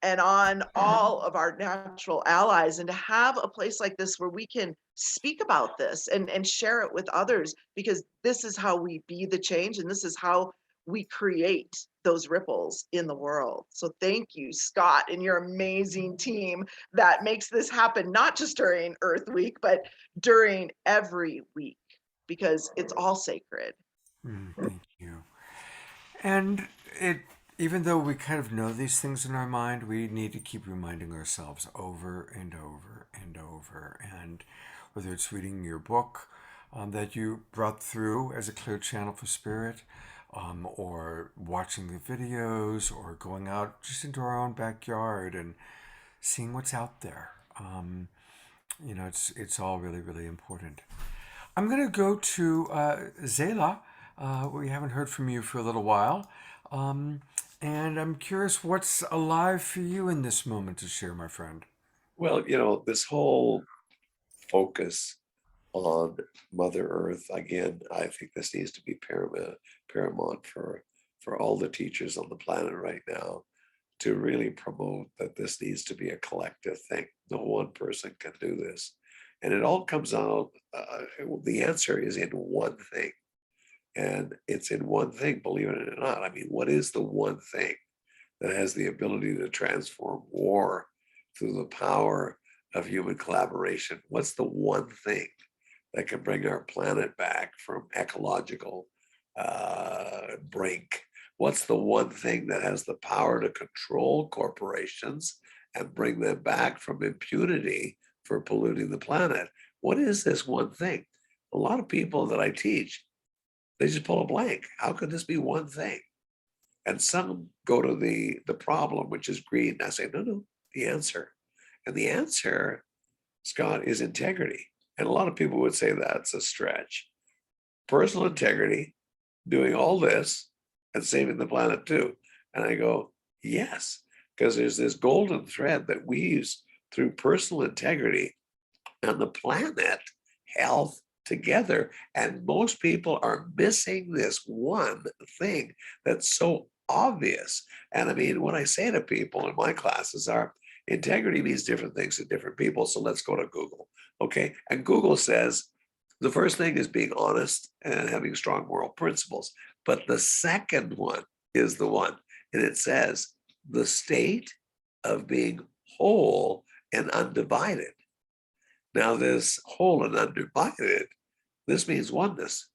and on all of our natural allies, and to have a place like this where we can speak about this and share it with others, because this is how we be the change and this is how we create those ripples in the world. So thank you, Scott, and your amazing team that makes this happen, not just during Earth Week, but during every week, because it's all sacred. Thank you. And even though we kind of know these things in our mind, we need to keep reminding ourselves over and over and over. And whether it's reading your book that you brought through as a clear channel for spirit, or watching the videos, or going out just into our own backyard and seeing what's out there. It's all really, really important. I'm going to go to Zalah. We haven't heard from you for a little while. And I'm curious what's alive for you in this moment to share, my friend. Well, this whole focus on Mother Earth, again, I think this needs to be paramount for all the teachers on the planet right now, to really promote that this needs to be a collective thing. No one person can do this. And it all comes out, the answer is in one thing. And it's in one thing, believe it or not. I mean, what is the one thing that has the ability to transform war through the power of human collaboration? What's the one thing that can bring our planet back from ecological brink? What's the one thing that has the power to control corporations and bring them back from impunity for polluting the planet? What is this one thing? A lot of people that I teach, they just pull a blank. How could this be one thing? And some go to the problem, which is greed. And I say, no, the answer. And the answer, Scott, is integrity. And a lot of people would say that's a stretch. Personal integrity, doing all this and saving the planet too. And I go, yes, because there's this golden thread that weaves through personal integrity and the planet health together. And most people are missing this one thing that's so obvious. And I mean, what I say to people in my classes are, integrity means different things to different people. So let's go to Google. Okay. And Google says the first thing is being honest and having strong moral principles. But the second one is the one. And it says the state of being whole and undivided. Now, this whole and undivided, this means oneness.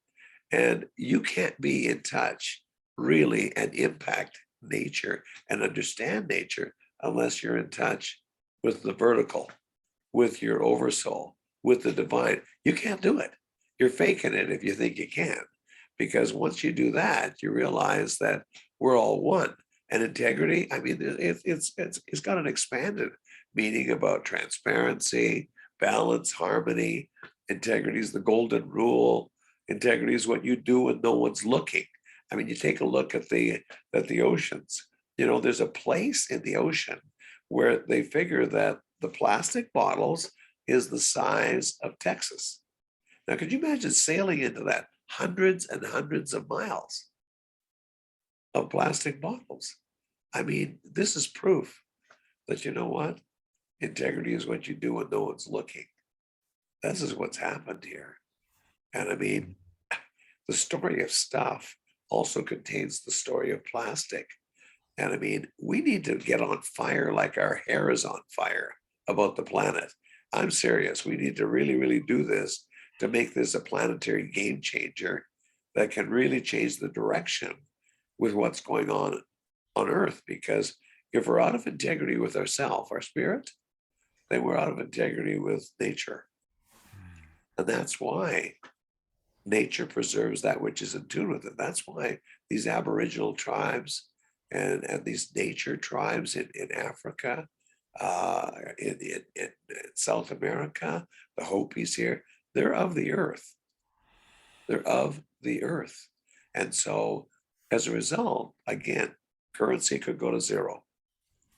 And you can't be in touch really and impact nature and understand nature unless you're in touch with the vertical, with your oversoul, with the divine. You can't do it. You're faking it if you think you can. Because once you do that, you realize that we're all one. And integrity, I mean, it's got an expanded meaning about transparency, balance, harmony. Integrity is the golden rule. Integrity is what you do when no one's looking. I mean, you take a look at the oceans. There's a place in the ocean where they figure that the plastic bottles is the size of Texas. Now, could you imagine sailing into that hundreds and hundreds of miles of plastic bottles? I mean, this is proof that, you know what? Integrity is what you do when no one's looking. This is what's happened here. And I mean, the story of stuff also contains the story of plastic. And I mean, we need to get on fire like our hair is on fire about the planet. I'm serious. We need to really, really do this to make this a planetary game changer that can really change the direction with what's going on Earth. Because if we're out of integrity with ourselves, our spirit, then we're out of integrity with nature. And that's why nature preserves that which is in tune with it. That's why these Aboriginal tribes and these nature tribes in Africa, in South America, the Hopis here, they're of the earth. They're of the earth. And so as a result, again, currency could go to zero.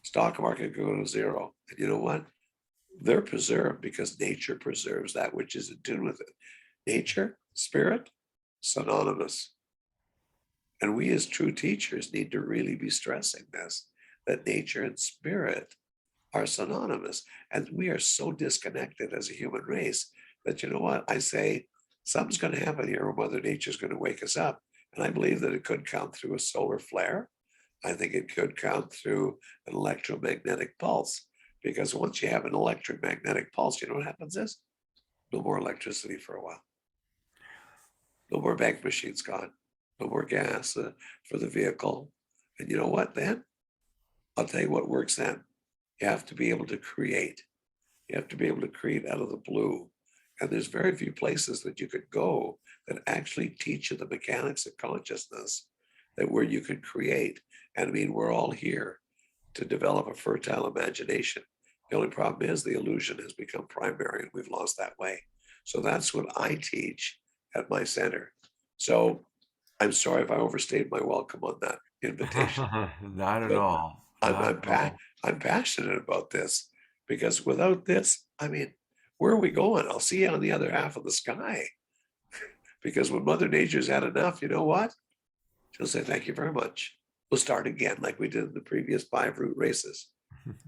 Stock market could go to zero. And you know what? They're preserved because nature preserves that which is in tune with it. Nature, spirit, synonymous. And we as true teachers need to really be stressing this, that nature and spirit are synonymous. And we are so disconnected as a human race that, you know what, I say, something's going to happen here where Mother Nature's going to wake us up. And I believe that it could come through a solar flare. I think it could come through an electromagnetic pulse. Because once you have an electromagnetic pulse, you know what happens is? No more electricity for a while. No more bank machines gone. No more gas for the vehicle. And you know what then? I'll tell you what works then. You have to be able to create. You have to be able to create out of the blue. And there's very few places that you could go that actually teach you the mechanics of consciousness, that where you can create. And I mean, we're all here to develop a fertile imagination. The only problem is the illusion has become primary and we've lost that way. So that's what I teach at my center. So I'm sorry if I overstayed my welcome on that invitation. Not at But all. I'm, Not I'm, at pa- all. I'm passionate about this because without this, I mean, where are we going? I'll see you on the other half of the sky. Because when Mother Nature's had enough, you know what? She'll say, thank you very much. We'll start again like we did in the previous 5 root races.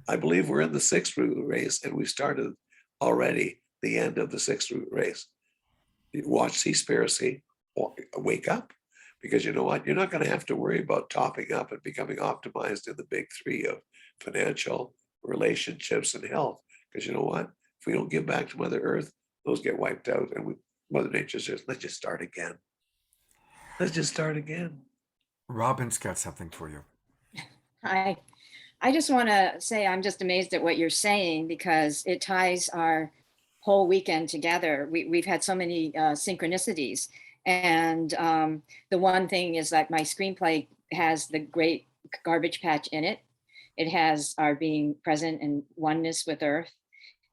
I believe we're in the 6th root race and we started already the end of the 6th root race. Watch Seaspiracy, wake up. Because you know what? You're not going to have to worry about topping up and becoming optimized in the big 3 of financial, relationships, and health. Because you know what? If we don't give back to Mother Earth, those get wiped out. And Mother Nature says, let's just start again. Let's just start again. Robin's got something for you. I just want to say I'm just amazed at what you're saying because it ties our whole weekend together. We've had so many synchronicities. And the one thing is that my screenplay has the great garbage patch in it. It has our being present in oneness with Earth.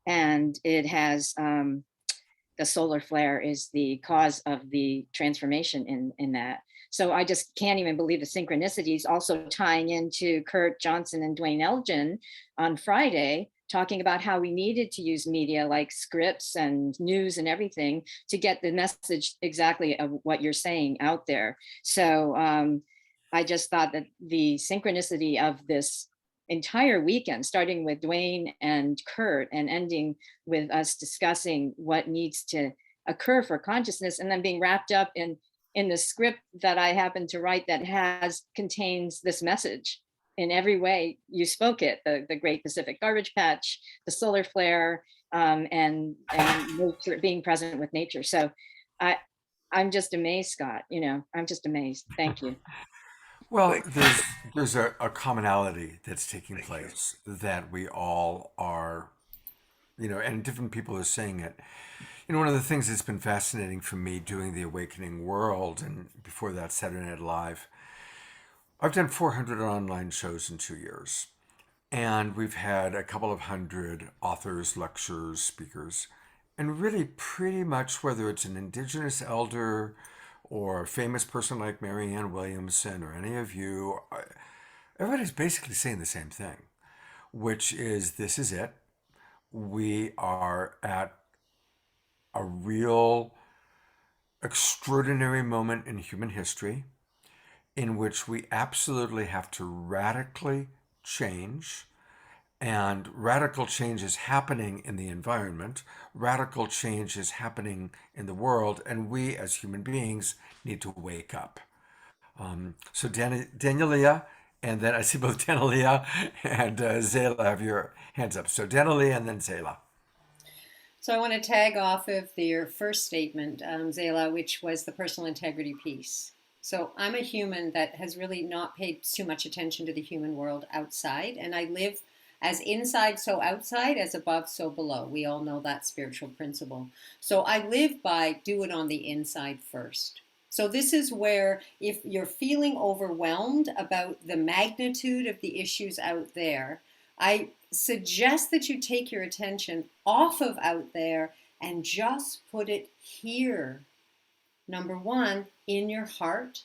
And it has the solar flare is the cause of the transformation in that. So I just can't even believe the synchronicities, also tying into Kurt Johnson and Dwayne Elgin on Friday, talking about how we needed to use media like scripts and news and everything to get the message exactly of what you're saying out there. So I just thought that the synchronicity of this entire weekend, starting with Dwayne and Kurt and ending with us discussing what needs to occur for consciousness, and then being wrapped up in the script that I happen to write that contains this message in every way you spoke it, the Great Pacific Garbage Patch, the solar flare, and nature, being present with nature. So I'm just amazed, Scott. I'm just amazed. Thank you. Well, Thank you. there's a commonality that's taking Thank you. place that we all are, and different people are saying it. One of the things that's been fascinating for me doing The Awakening World, and before that, Saturday Night Live, I've done 400 online shows in 2 years. And we've had a couple of hundred authors, lecturers, speakers. And really, pretty much whether it's an Indigenous elder or a famous person like Marianne Williamson or any of you, everybody's basically saying the same thing, which is this is it. We are at a real extraordinary moment in human history in which we absolutely have to radically change. And radical change is happening in the environment. Radical change is happening in the world. And we as human beings need to wake up. So Danielea, And then I see both Danielea and Zalah have your hands up. So Danielea and then Zalah. So I want to tag off of your first statement, Zalah, which was the personal integrity piece. So I'm a human that has really not paid too much attention to the human world outside, and I live as inside, so outside, as above, so below. We all know that spiritual principle. So I live by do it on the inside first. So this is where if you're feeling overwhelmed about the magnitude of the issues out there, I suggest that you take your attention off of out there and just put it here. Number one, in your heart.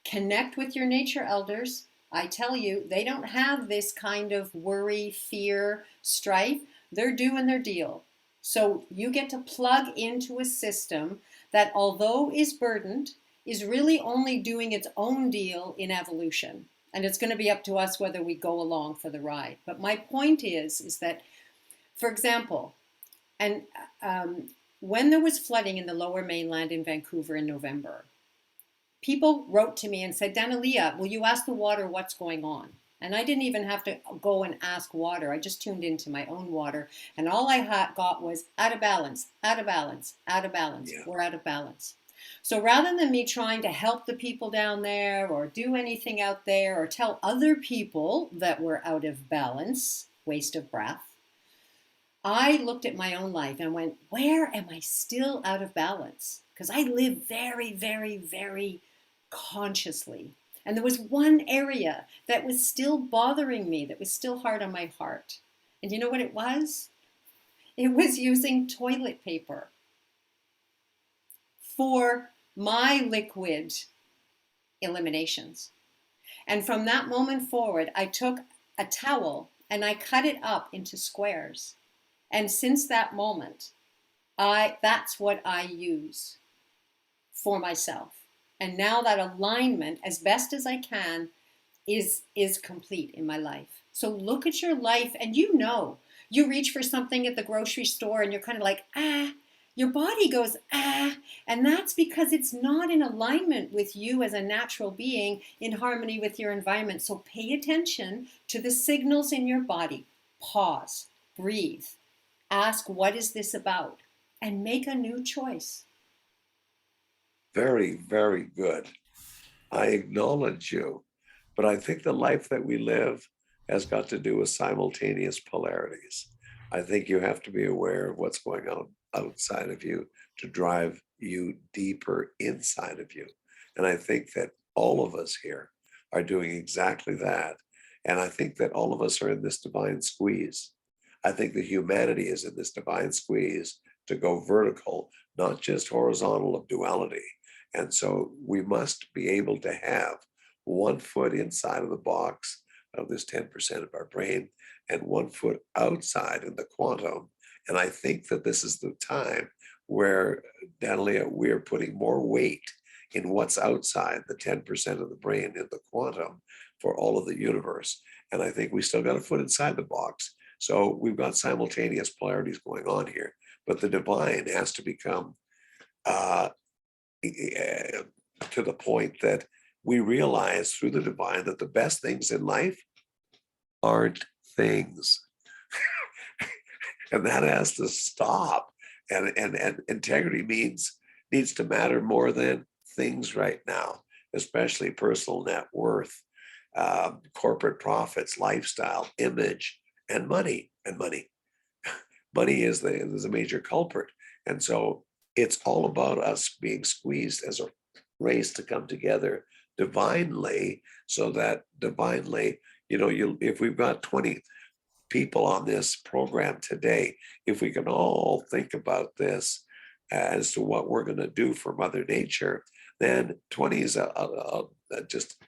Connect with your nature elders. I tell you, they don't have this kind of worry, fear, strife. They're doing their deal. So you get to plug into a system that, although is burdened, is really only doing its own deal in evolution. And it's going to be up to us whether we go along for the ride. But my point is that, for example, and when there was flooding in the Lower Mainland in Vancouver in November, people wrote to me and said, Danielea, will you ask the water what's going on? And I didn't even have to go and ask water. I just tuned into my own water. And all I got was out of balance, out of balance, out of balance. Yeah. We're out of balance. So rather than me trying to help the people down there or do anything out there or tell other people that we're out of balance, waste of breath, I looked at my own life and went, where am I still out of balance? Because I live very, very, very consciously. And there was one area that was still bothering me, that was still hard on my heart. And you know what it was? It was using toilet paper for my liquid eliminations. And from that moment forward, I took a towel and I cut it up into squares. And since that moment, that's what I use for myself. And now that alignment, as best as I can, is complete in my life. So look at your life and you reach for something at the grocery store and you're kind of like, your body goes, and that's because it's not in alignment with you as a natural being in harmony with your environment. So pay attention to the signals in your body. Pause, breathe, ask, what is this about? And make a new choice. Very, very good. I acknowledge you, but I think the life that we live has got to do with simultaneous polarities. I think you have to be aware of what's going on outside of you to drive you deeper inside of you. And I think that all of us here are doing exactly that. And I think that all of us are in this divine squeeze. I think that humanity is in this divine squeeze to go vertical, not just horizontal of duality. And so we must be able to have 1 foot inside of the box of this 10% of our brain and 1 foot outside in the quantum. And I think that this is the time where, Danielea, we're putting more weight in what's outside the 10% of the brain in the quantum for all of the universe. And I think we still got a foot inside the box. So we've got simultaneous polarities going on here, but the divine has to become to the point that we realize through the divine that the best things in life aren't things. And that has to stop. And integrity needs to matter more than things right now, especially personal net worth, corporate profits, lifestyle, image, and money. Money is a major culprit. And so it's all about us being squeezed as a race to come together divinely, so that divinely, if we've got 20 people on this program today, if we can all think about this as to what we're going to do for Mother Nature, then 20 is just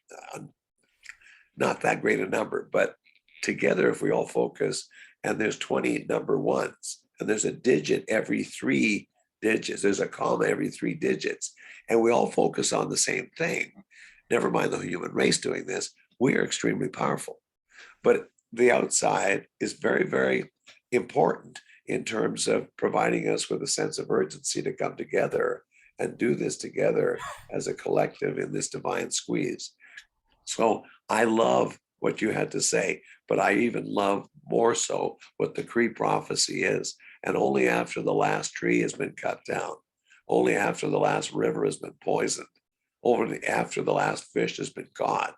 not that great a number. But together, if we all focus, and there's 20 number ones, and there's a digit every 3 digits, there's a comma every 3 digits, and we all focus on the same thing, never mind the human race doing this, we are extremely powerful. But the outside is very, very important in terms of providing us with a sense of urgency to come together and do this together as a collective in this divine squeeze. So I love what you had to say, but I even love more so what the Cree prophecy is. And only after the last tree has been cut down, only after the last river has been poisoned, only after the last fish has been caught,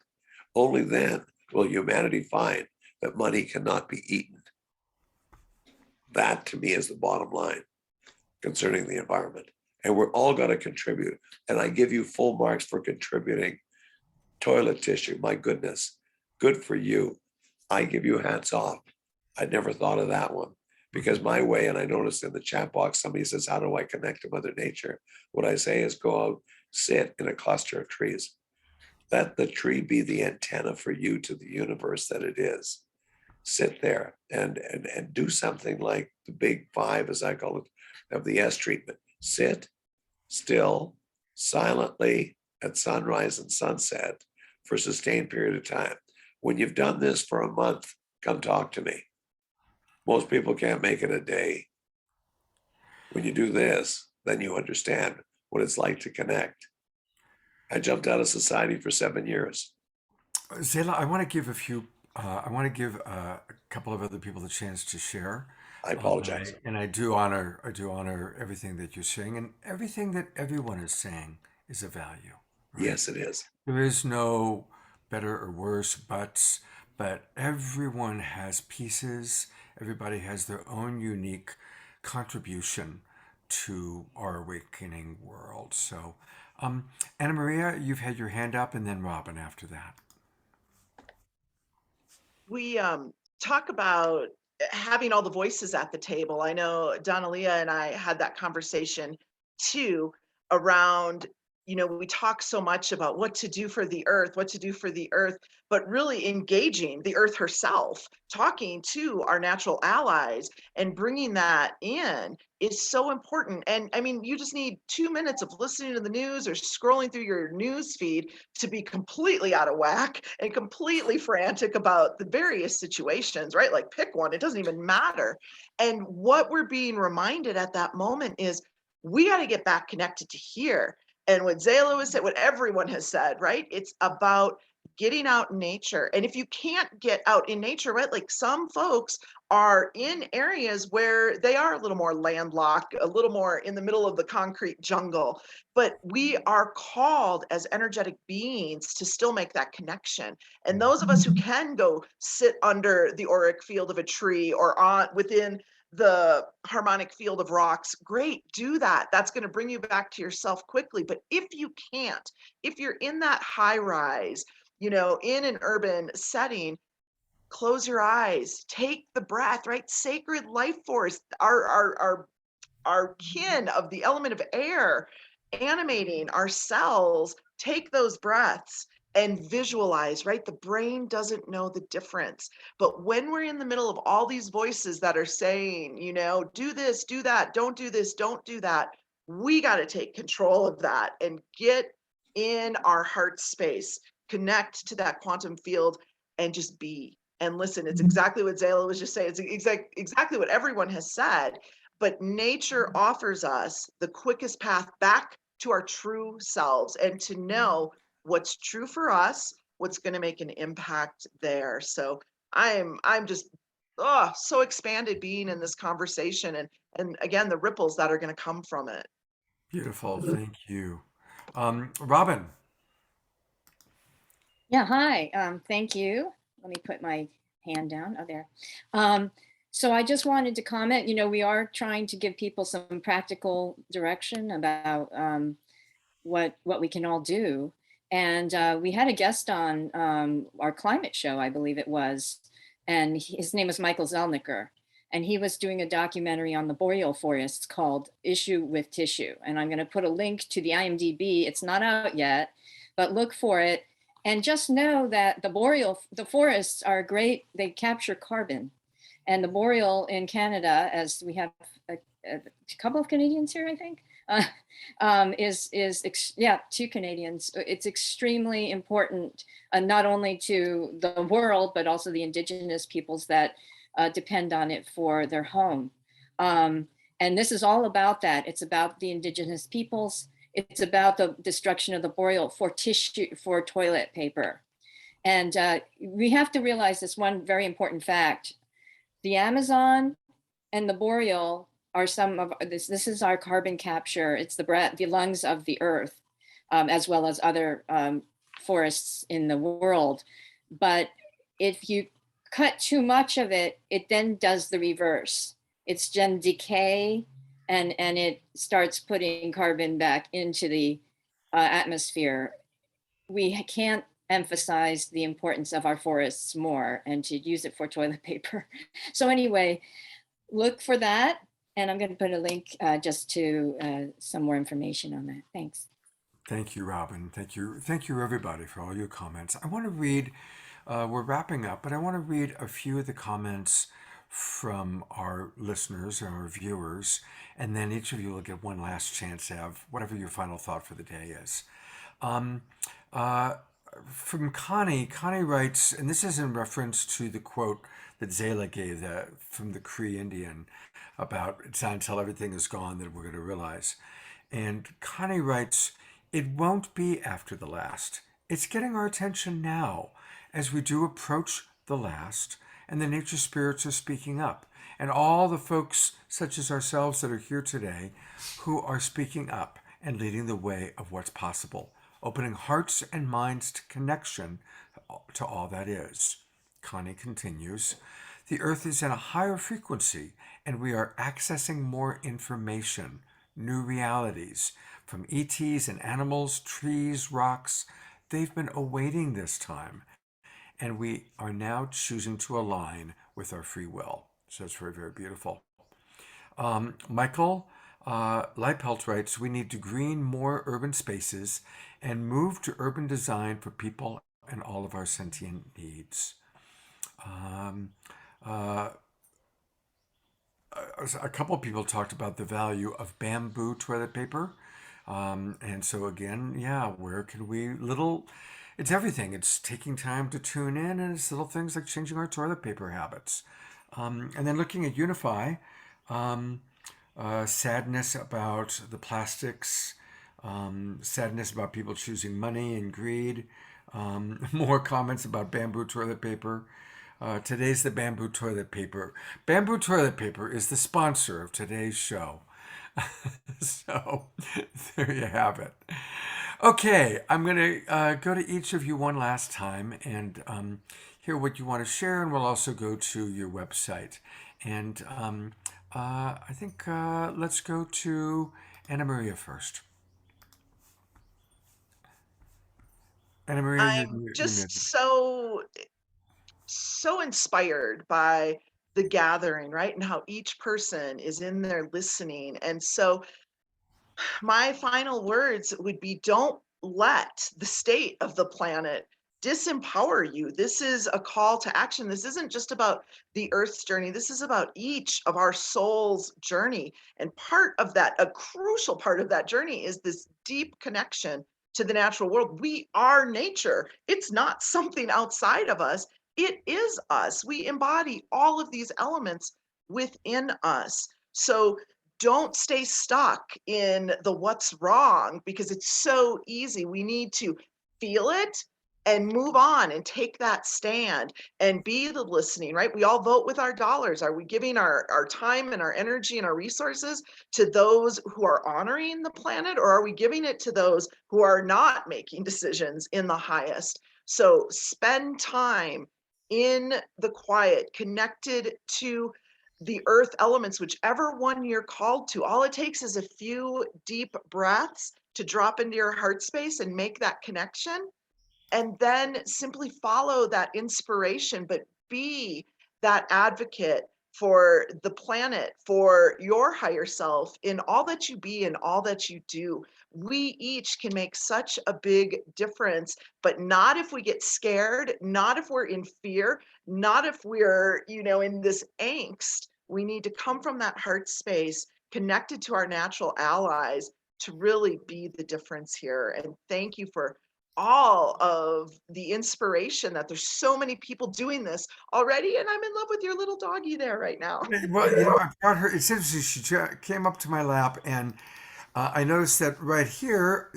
only then will humanity find that money cannot be eaten. That to me is the bottom line concerning the environment. And we're all going to contribute. And I give you full marks for contributing toilet tissue. My goodness, good for you. I give you hats off. I never thought of that one because my way, and I noticed in the chat box, somebody says, how do I connect to Mother Nature? What I say is go out, sit in a cluster of trees. Let the tree be the antenna for you to the universe that it is. Sit there and do something like the big five, as I call it, of the S treatment. Sit still, silently at sunrise and sunset for a sustained period of time. When you've done this for a month, come talk to me. Most people can't make it a day. When you do this, then you understand what it's like to connect. I jumped out of society for 7 years. Zalah, I want to give a couple of other people the chance to share. I apologize. And I do honor everything that you're saying, and everything that everyone is saying is of value. Right? Yes, it is. There is no better or worse buts, but everyone has pieces. Everybody has their own unique contribution to our awakening world. So, Anna Maria, you've had your hand up, and then Robin after that. We talk about having all the voices at the table. I know Danielea and I had that conversation too around, we talk so much about what to do for the earth, but really engaging the earth herself, talking to our natural allies and bringing that in is so important. And I mean, you just need 2 minutes of listening to the news or scrolling through your news feed to be completely out of whack and completely frantic about the various situations, right? Like pick one, it doesn't even matter. And what we're being reminded at that moment is we got to get back connected to here. And what Zalah has said, what everyone has said, right? It's about getting out in nature. And if you can't get out in nature, right? Like some folks are in areas where they are a little more landlocked, a little more in the middle of the concrete jungle. But we are called as energetic beings to still make that connection. And those of us who can go sit under the auric field of a tree or within the harmonic field of rocks, great, do that. That's going to bring you back to yourself quickly. But if you can't, if you're in that high rise, in an urban setting, close your eyes, take the breath, right? Sacred life force, our kin of the element of air animating our cells, take those breaths and visualize, right? The brain doesn't know the difference. But when we're in the middle of all these voices that are saying, do this, do that, don't do this, don't do that, we got to take control of that and get in our heart space, connect to that quantum field and just be and listen. It's exactly what Zalah was just saying. It's exactly what everyone has said. But nature offers us the quickest path back to our true selves and to know what's true for us, what's going to make an impact there. So I'm just so expanded being in this conversation and again the ripples that are going to come from it. Beautiful, thank you. Robin. Yeah, hi. Thank you. Let me put my hand down. Oh, there. So I just wanted to comment, we are trying to give people some practical direction about what we can all do. And we had a guest on our climate show, I believe it was, and his name was Michael Zelniker. And he was doing a documentary on the boreal forests called Issue with Tissue. And I'm going to put a link to the IMDb. It's not out yet, but look for it. And just know that the forests are great. They capture carbon. And the boreal in Canada, as we have a couple of Canadians here, I think, two Canadians. It's extremely important, not only to the world, but also the indigenous peoples that depend on it for their home. And this is all about that. It's about the indigenous peoples. It's about the destruction of the boreal for tissue, for toilet paper. And we have to realize this one very important fact. The Amazon and the boreal are some of this. This is our carbon capture. It's the breath, the lungs of the earth, as well as other forests in the world. But if you cut too much of it, it then does the reverse. It's then decay, and it starts putting carbon back into the atmosphere. We can't emphasize the importance of our forests more and to use it for toilet paper. So anyway, look for that. And I'm going to put a link just to some more information on that. Thanks. Thank you, Robin. Thank you, everybody, for all your comments. I want to read. We're wrapping up, but I want to read a few of the comments from our listeners, our viewers, and then each of you will get one last chance to have whatever your final thought for the day is. From Connie writes, and this is in reference to the quote that Zalah gave from the Cree Indian about it's not until everything is gone that we're going to realize. And Connie writes, it won't be after the last. It's getting our attention now as we do approach the last, and the nature spirits are speaking up. And all the folks such as ourselves that are here today who are speaking up and leading the way of what's possible, opening hearts and minds to connection to all that is. Connie continues, the earth is in a higher frequency and we are accessing more information, new realities from ETs and animals, trees, rocks. They've been awaiting this time and we are now choosing to align with our free will. So it's very, very beautiful. Michael Leipelt writes, we need to green more urban spaces and move to urban design for people and all of our sentient needs. A couple of people talked about the value of bamboo toilet paper. And so again, yeah, where can we it's everything. It's taking time to tune in, and it's little things like changing our toilet paper habits. And then looking at Unify, sadness about the plastics, sadness about people choosing money and greed, more comments about bamboo toilet paper. Today's the bamboo toilet paper. Bamboo toilet paper is the sponsor of today's show. So there you have it. Okay, I'm going to go to each of you one last time and hear what you want to share, and we'll also go to your website. And I think let's go to Anna Maria first. Anna Maria, I'm just so inspired by the gathering, right? And how each person is in there listening. And so my final words would be, don't let the state of the planet disempower you. This is a call to action. This isn't just about the Earth's journey. This is about each of our soul's journey. And part of that, a crucial part of that journey, is this deep connection to the natural world. We are nature. It's not something outside of us. It is us. We embody all of these elements within us. So don't stay stuck in the what's wrong, because it's so easy. We need to feel it and move on and take that stand and be the listening, right? We all vote with our dollars. Are we giving our time and our energy and our resources to those who are honoring the planet, or are we giving it to those who are not making decisions in the highest? So spend time in the quiet, connected to the earth elements, whichever one you're called to. All it takes is a few deep breaths to drop into your heart space and make that connection. And then simply follow that inspiration, but be that advocate for the planet, for your higher self, in all that you be and all that you do. We each can make such a big difference, but not if we get scared, not if we're in fear, not if we're, in this angst. We need to come from that heart space, connected to our natural allies, to really be the difference here. And thank you for all of the inspiration that there's so many people doing this already. And I'm in love with your little doggy there right now. Well, I brought her. It's interesting. She came up to my lap, and I noticed that right here,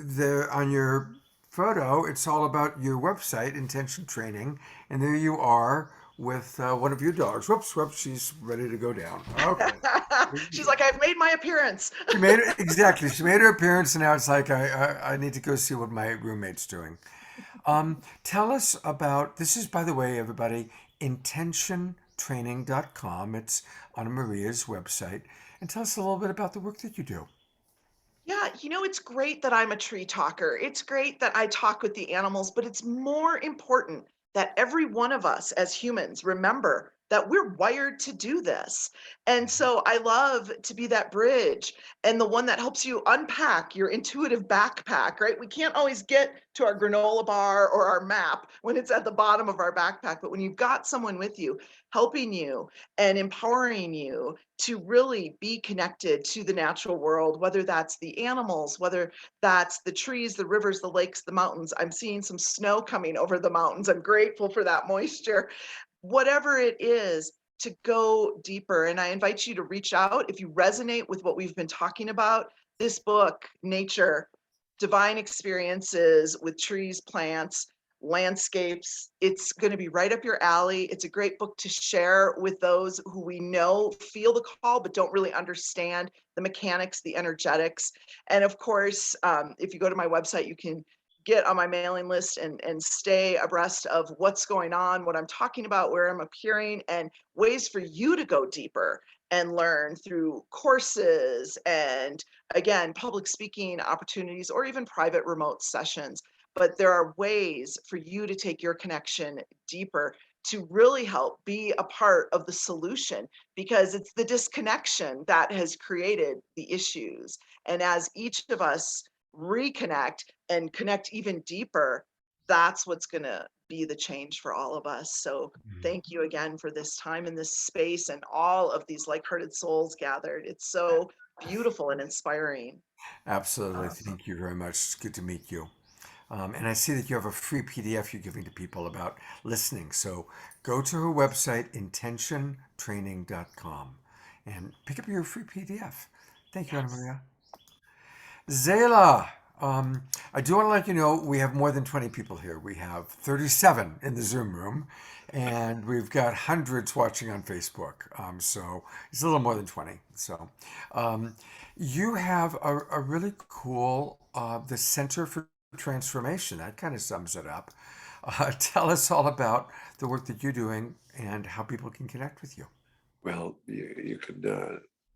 on your photo, it's all about your website, Intention Training, and there you are with one of your dogs. Whoops, whoops, she's ready to go down. Okay. She's like, I've made my appearance. She made it exactly. She made her appearance, and now it's like I need to go see what my roommate's doing. Tell us about this. Is, by the way, everybody, intentiontraining.com. It's on Maria's website, and tell us a little bit about the work that you do. Yeah, it's great that I'm a tree talker. It's great that I talk with the animals, but it's more important that every one of us as humans remember that we're wired to do this. And so I love to be that bridge and the one that helps you unpack your intuitive backpack, right? We can't always get to our granola bar or our map when it's at the bottom of our backpack, but when you've got someone with you helping you and empowering you to really be connected to the natural world, whether that's the animals, whether that's the trees, the rivers, the lakes, the mountains. I'm seeing some snow coming over the mountains. I'm grateful for that moisture. Whatever it is, to go deeper. And I invite you to reach out if you resonate with what we've been talking about. This book, Nature, Divine Experiences with Trees, Plants, Landscapes, it's going to be right up your alley. It's a great book to share with those who we know feel the call but don't really understand the mechanics, the energetics. And of course, if you go to my website, you can get on my mailing list and stay abreast of what's going on, what I'm talking about, where I'm appearing, and ways for you to go deeper and learn through courses and, again, public speaking opportunities or even private remote sessions. But there are ways for you to take your connection deeper to really help be a part of the solution, because it's the disconnection that has created the issues. And as each of us reconnect and connect even deeper, that's what's going to be the change for all of us. So thank you again for this time in this space and all of these like-hearted souls gathered. It's so beautiful and inspiring. Absolutely. Thank you very much. It's good to meet you. And I see that you have a free PDF you're giving to people about listening. So go to her website, intentiontraining.com, and pick up your free PDF. Thank you, Anna Maria. Zalah, I do want to let you know we have more than 20 people here. We have 37 in the Zoom room, and we've got hundreds watching on Facebook. So it's a little more than 20. So you have a really cool, the Center for Transformation. That kind of sums it up. Tell us all about the work that you're doing and how people can connect with you. Well, you could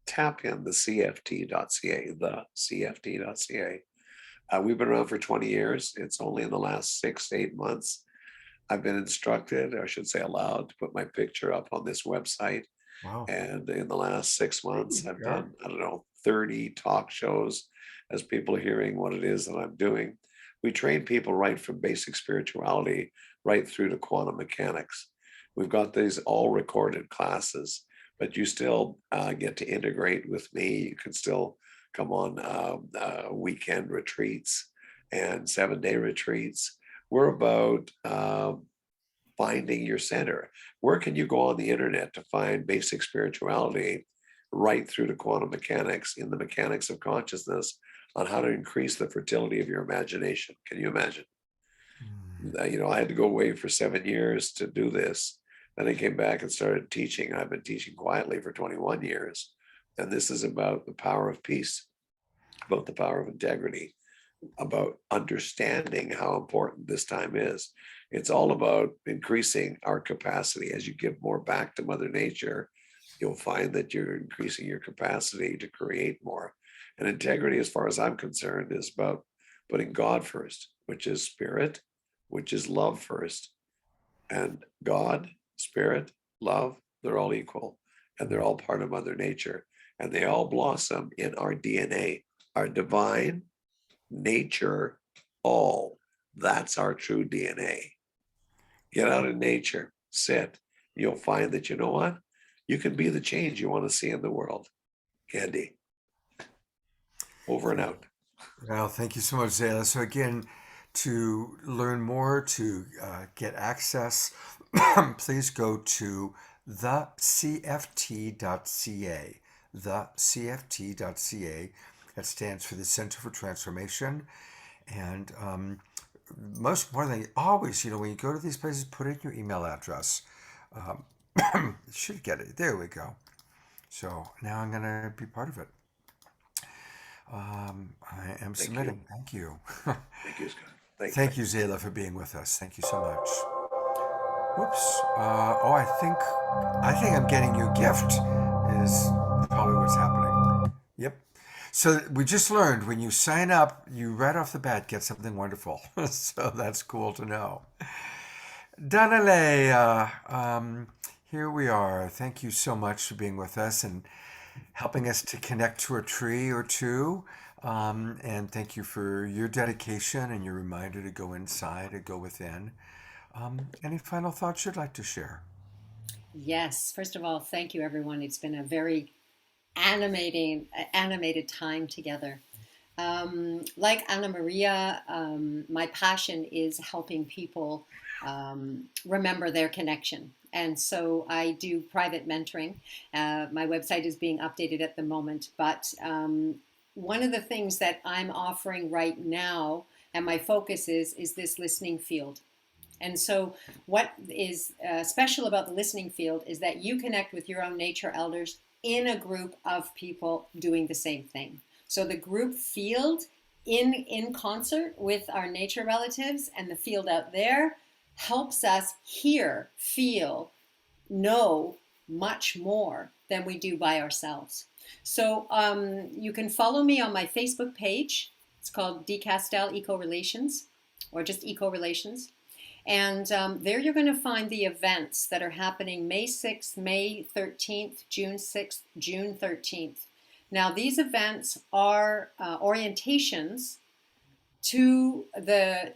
tap in the CFT.ca, the CFT.ca. We've been around for 20 years. It's only in the last 6 to 8 months I've been instructed, or I should say allowed, to put my picture up on this website. Wow. And in the last 6 months, I've Yeah. done, 30 talk shows as people are hearing what it is that I'm doing. We train people right from basic spirituality right through to quantum mechanics. We've got these all recorded classes, but you still get to integrate with me. You can still come on weekend retreats and 7-day retreats. We're about finding your center. Where can you go on the internet to find basic spirituality right through to quantum mechanics, in the mechanics of consciousness, on how to increase the fertility of your imagination? Can you imagine? I had to go away for 7 years to do this. Then I came back and started teaching. I've been teaching quietly for 21 years. And this is about the power of peace, about the power of integrity, about understanding how important this time is. It's all about increasing our capacity. As you give more back to Mother Nature, you'll find that you're increasing your capacity to create more. And integrity, as far as I'm concerned, is about putting God first, which is spirit, which is love first. And God, spirit, love, they're all equal, and they're all part of Mother Nature, and they all blossom in our DNA, our divine nature, all. That's our true DNA. Get out in nature, sit. You'll find that, you know what? You can be the change you want to see in the world. Candy. Over and out. Well, thank you so much, Zalah. So again, to learn more, to get access, please go to thecft.ca. Thecft.ca. That stands for the Center for Transformation. And most importantly, always, when you go to these places, put in your email address. Um, you should get it. There we go. So now I'm going to be part of it. I am Thank submitting. you. Thank you. Thank you, Scott. Thank you. Thank you, Zalah, for being with us. Thank you so much. Whoops. I think I'm getting you a gift. Is probably what's happening. Yep. So we just learned when you sign up, you right off the bat get something wonderful. So that's cool to know. Danielea, here we are. Thank you so much for being with us and helping us to connect to a tree or two. And thank you for your dedication and your reminder to go inside and go within. Any final thoughts you'd like to share? Yes. First of all, thank you, everyone. It's been a very animated time together. Like Anna Maria, my passion is helping people remember their connection. And so I do private mentoring. My website is being updated at the moment, but one of the things that I'm offering right now, and my focus is this listening field. And so what is special about the listening field is that you connect with your own nature elders in a group of people doing the same thing. So the group field in concert with our nature relatives and the field out there helps us hear, feel, know much more than we do by ourselves. So you can follow me on my Facebook page. It's called D. Castell Eco Relations, or just Eco Relations. And there you're going to find the events that are happening May 6th, May 13th, June 6th, June 13th. Now, these events are orientations to the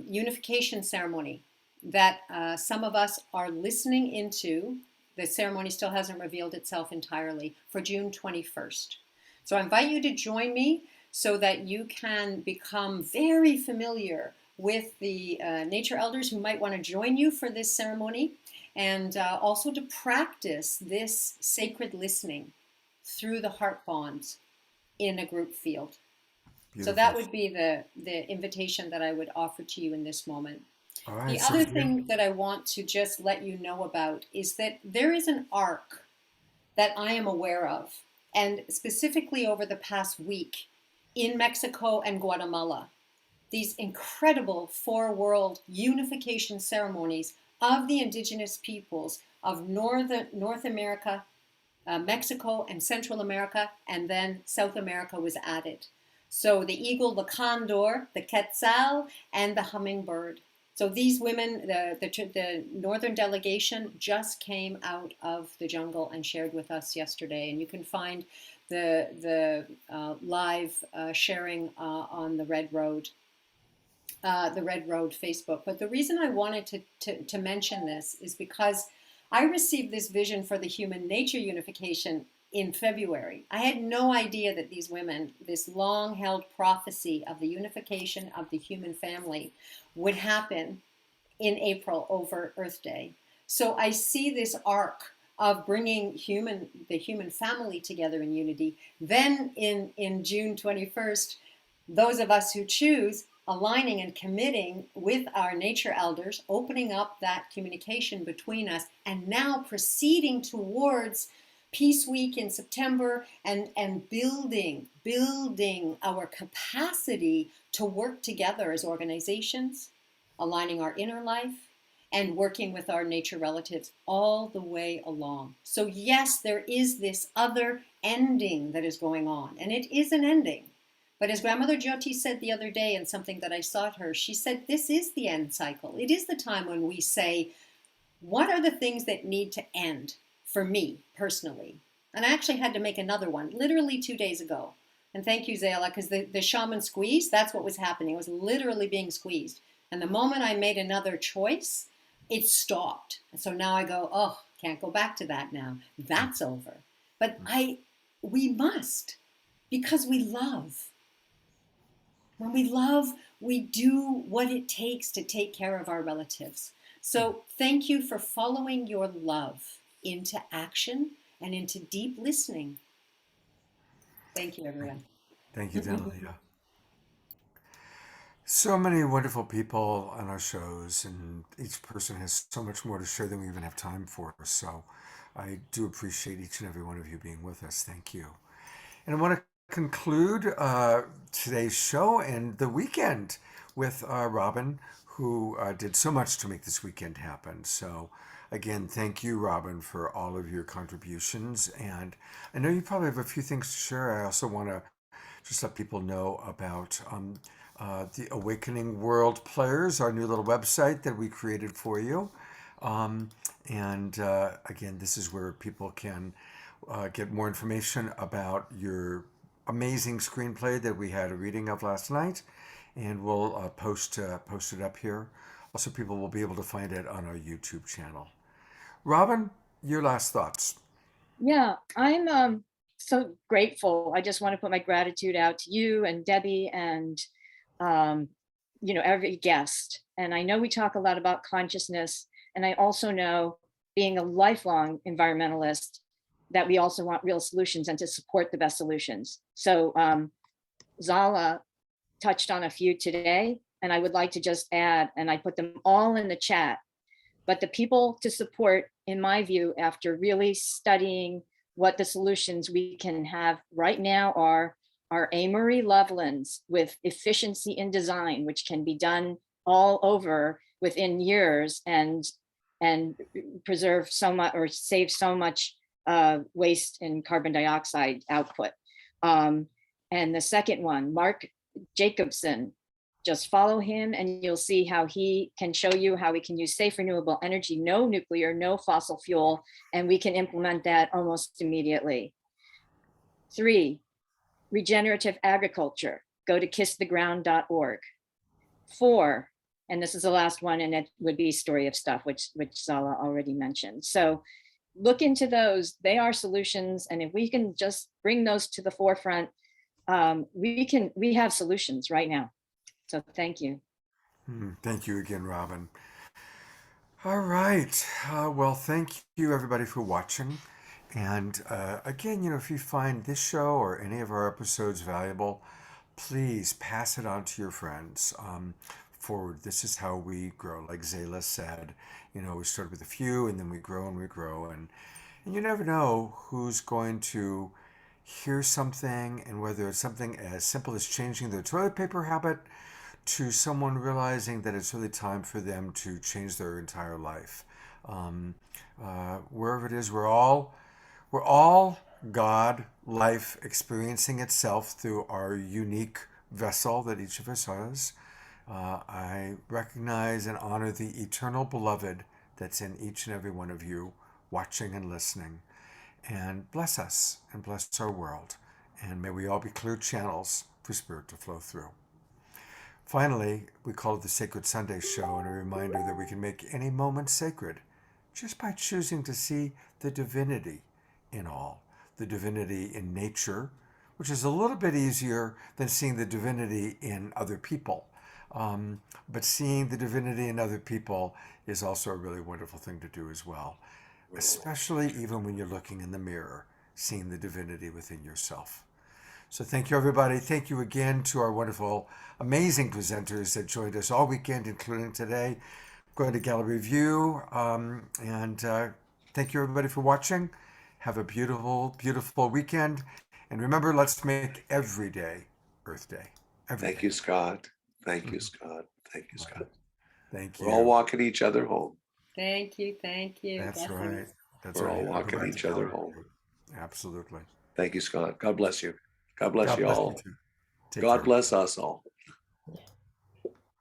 unification ceremony that some of us are listening into. The ceremony still hasn't revealed itself entirely for June 21st. So I invite you to join me so that you can become very familiar with the nature elders who might want to join you for this ceremony, and also to practice this sacred listening through the heart bonds in a group field. Beautiful. So that would be the invitation that I would offer to you in this moment. All right, The so other thing that I want to just let you know about is that there is an arc that I am aware of, and specifically over the past week in Mexico and Guatemala, these incredible four-world unification ceremonies of the indigenous peoples of North America, Mexico, and Central America, and then South America was added. So the eagle, the condor, the quetzal, and the hummingbird. So these women, the northern delegation just came out of the jungle and shared with us yesterday. And you can find the live sharing on the Red Road Facebook. But the reason I wanted to mention this is because I received this vision for the human nature unification in February. I had no idea that these women, this long-held prophecy of the unification of the human family, would happen in April over Earth Day. So I see this arc of bringing the human family together in unity. Then in June 21st, those of us who choose, aligning and committing with our nature elders, opening up that communication between us, and now proceeding towards Peace Week in September and building our capacity to work together as organizations, aligning our inner life, and working with our nature relatives all the way along. So yes, there is this other ending that is going on, and it is an ending. But as Grandmother Jyoti said the other day, and something that I sought her, she said, this is the end cycle. It is the time when we say, what are the things that need to end for me personally? And I actually had to make another one literally 2 days ago. And thank you, Zalah, because the shaman squeeze, that's what was happening. It was literally being squeezed. And the moment I made another choice, it stopped. And so now I go, oh, can't go back to that now. That's over. But we must, because we love. When we love, we do what it takes to take care of our relatives. So thank you for following your love into action and into deep listening. Thank you, everyone. Thank you, Danielea. So many wonderful people on our shows, and each person has so much more to share than we even have time for. So I do appreciate each and every one of you being with us. Thank you. And I want to conclude today's show and the weekend with Robin, who did so much to make this weekend happen. So, again, thank you, Robin, for all of your contributions. And I know you probably have a few things to share. I also want to just let people know about the Awakening World Players, our new little website that we created for you. And again, this is where people can get more information about your amazing screenplay that we had a reading of last night, and we'll post it up here. Also, people will be able to find it on our YouTube channel. Robin, your last thoughts. Yeah, I'm so grateful. I just want to put my gratitude out to you and Debbie and every guest. And I know we talk a lot about consciousness, and I also know, being a lifelong environmentalist, that we also want real solutions and to support the best solutions. So Zalah touched on a few today, and I would like to just add, and I put them all in the chat, but the people to support, in my view, after really studying what the solutions we can have right now are Amory Loveland's with efficiency in design, which can be done all over within years and preserve so much or save so much waste and carbon dioxide output. And the second one, Mark Jacobson, just follow him and you'll see how he can show you how we can use safe renewable energy, no nuclear, no fossil fuel, and we can implement that almost immediately. 3, regenerative agriculture, go to kisstheground.org. 4, and this is the last one, and it would be Story of Stuff, which Zalah already mentioned. So look into those. They are solutions, and if we can just bring those to the forefront, we have solutions right now. So thank you. Thank you again, Robin. All right. Well, thank you everybody for watching. And again, if you find this show or any of our episodes valuable, please pass it on to your friends. Forward. This is how we grow. Like Zalah said, we start with a few and then we grow and we grow. And you never know who's going to hear something, and whether it's something as simple as changing their toilet paper habit to someone realizing that it's really time for them to change their entire life. Wherever it is, we're all God, life experiencing itself through our unique vessel that each of us has. I recognize and honor the eternal beloved that's in each and every one of you watching and listening. And bless us and bless our world. And may we all be clear channels for spirit to flow through. Finally, we call it the Sacred Sunday Show, and a reminder that we can make any moment sacred just by choosing to see the divinity in all. The divinity in nature, which is a little bit easier than seeing the divinity in other people. But seeing the divinity in other people is also a really wonderful thing to do as well, especially even when you're looking in the mirror, seeing the divinity within yourself. So thank you, everybody. Thank you again to our wonderful, amazing presenters that joined us all weekend, including today. Going to Gallery View. And thank you, everybody, for watching. Have a beautiful, beautiful weekend. And remember, let's make every day Earth Day. Thank you, Scott. Thank you, Scott. Thank you, Scott. Thank you. We're all walking each other home. Thank you. Thank you. That's right. That's We're right. all walking each other home. Absolutely. Thank you, Scott. God bless you. God bless you all. You too. Take God care. bless us all.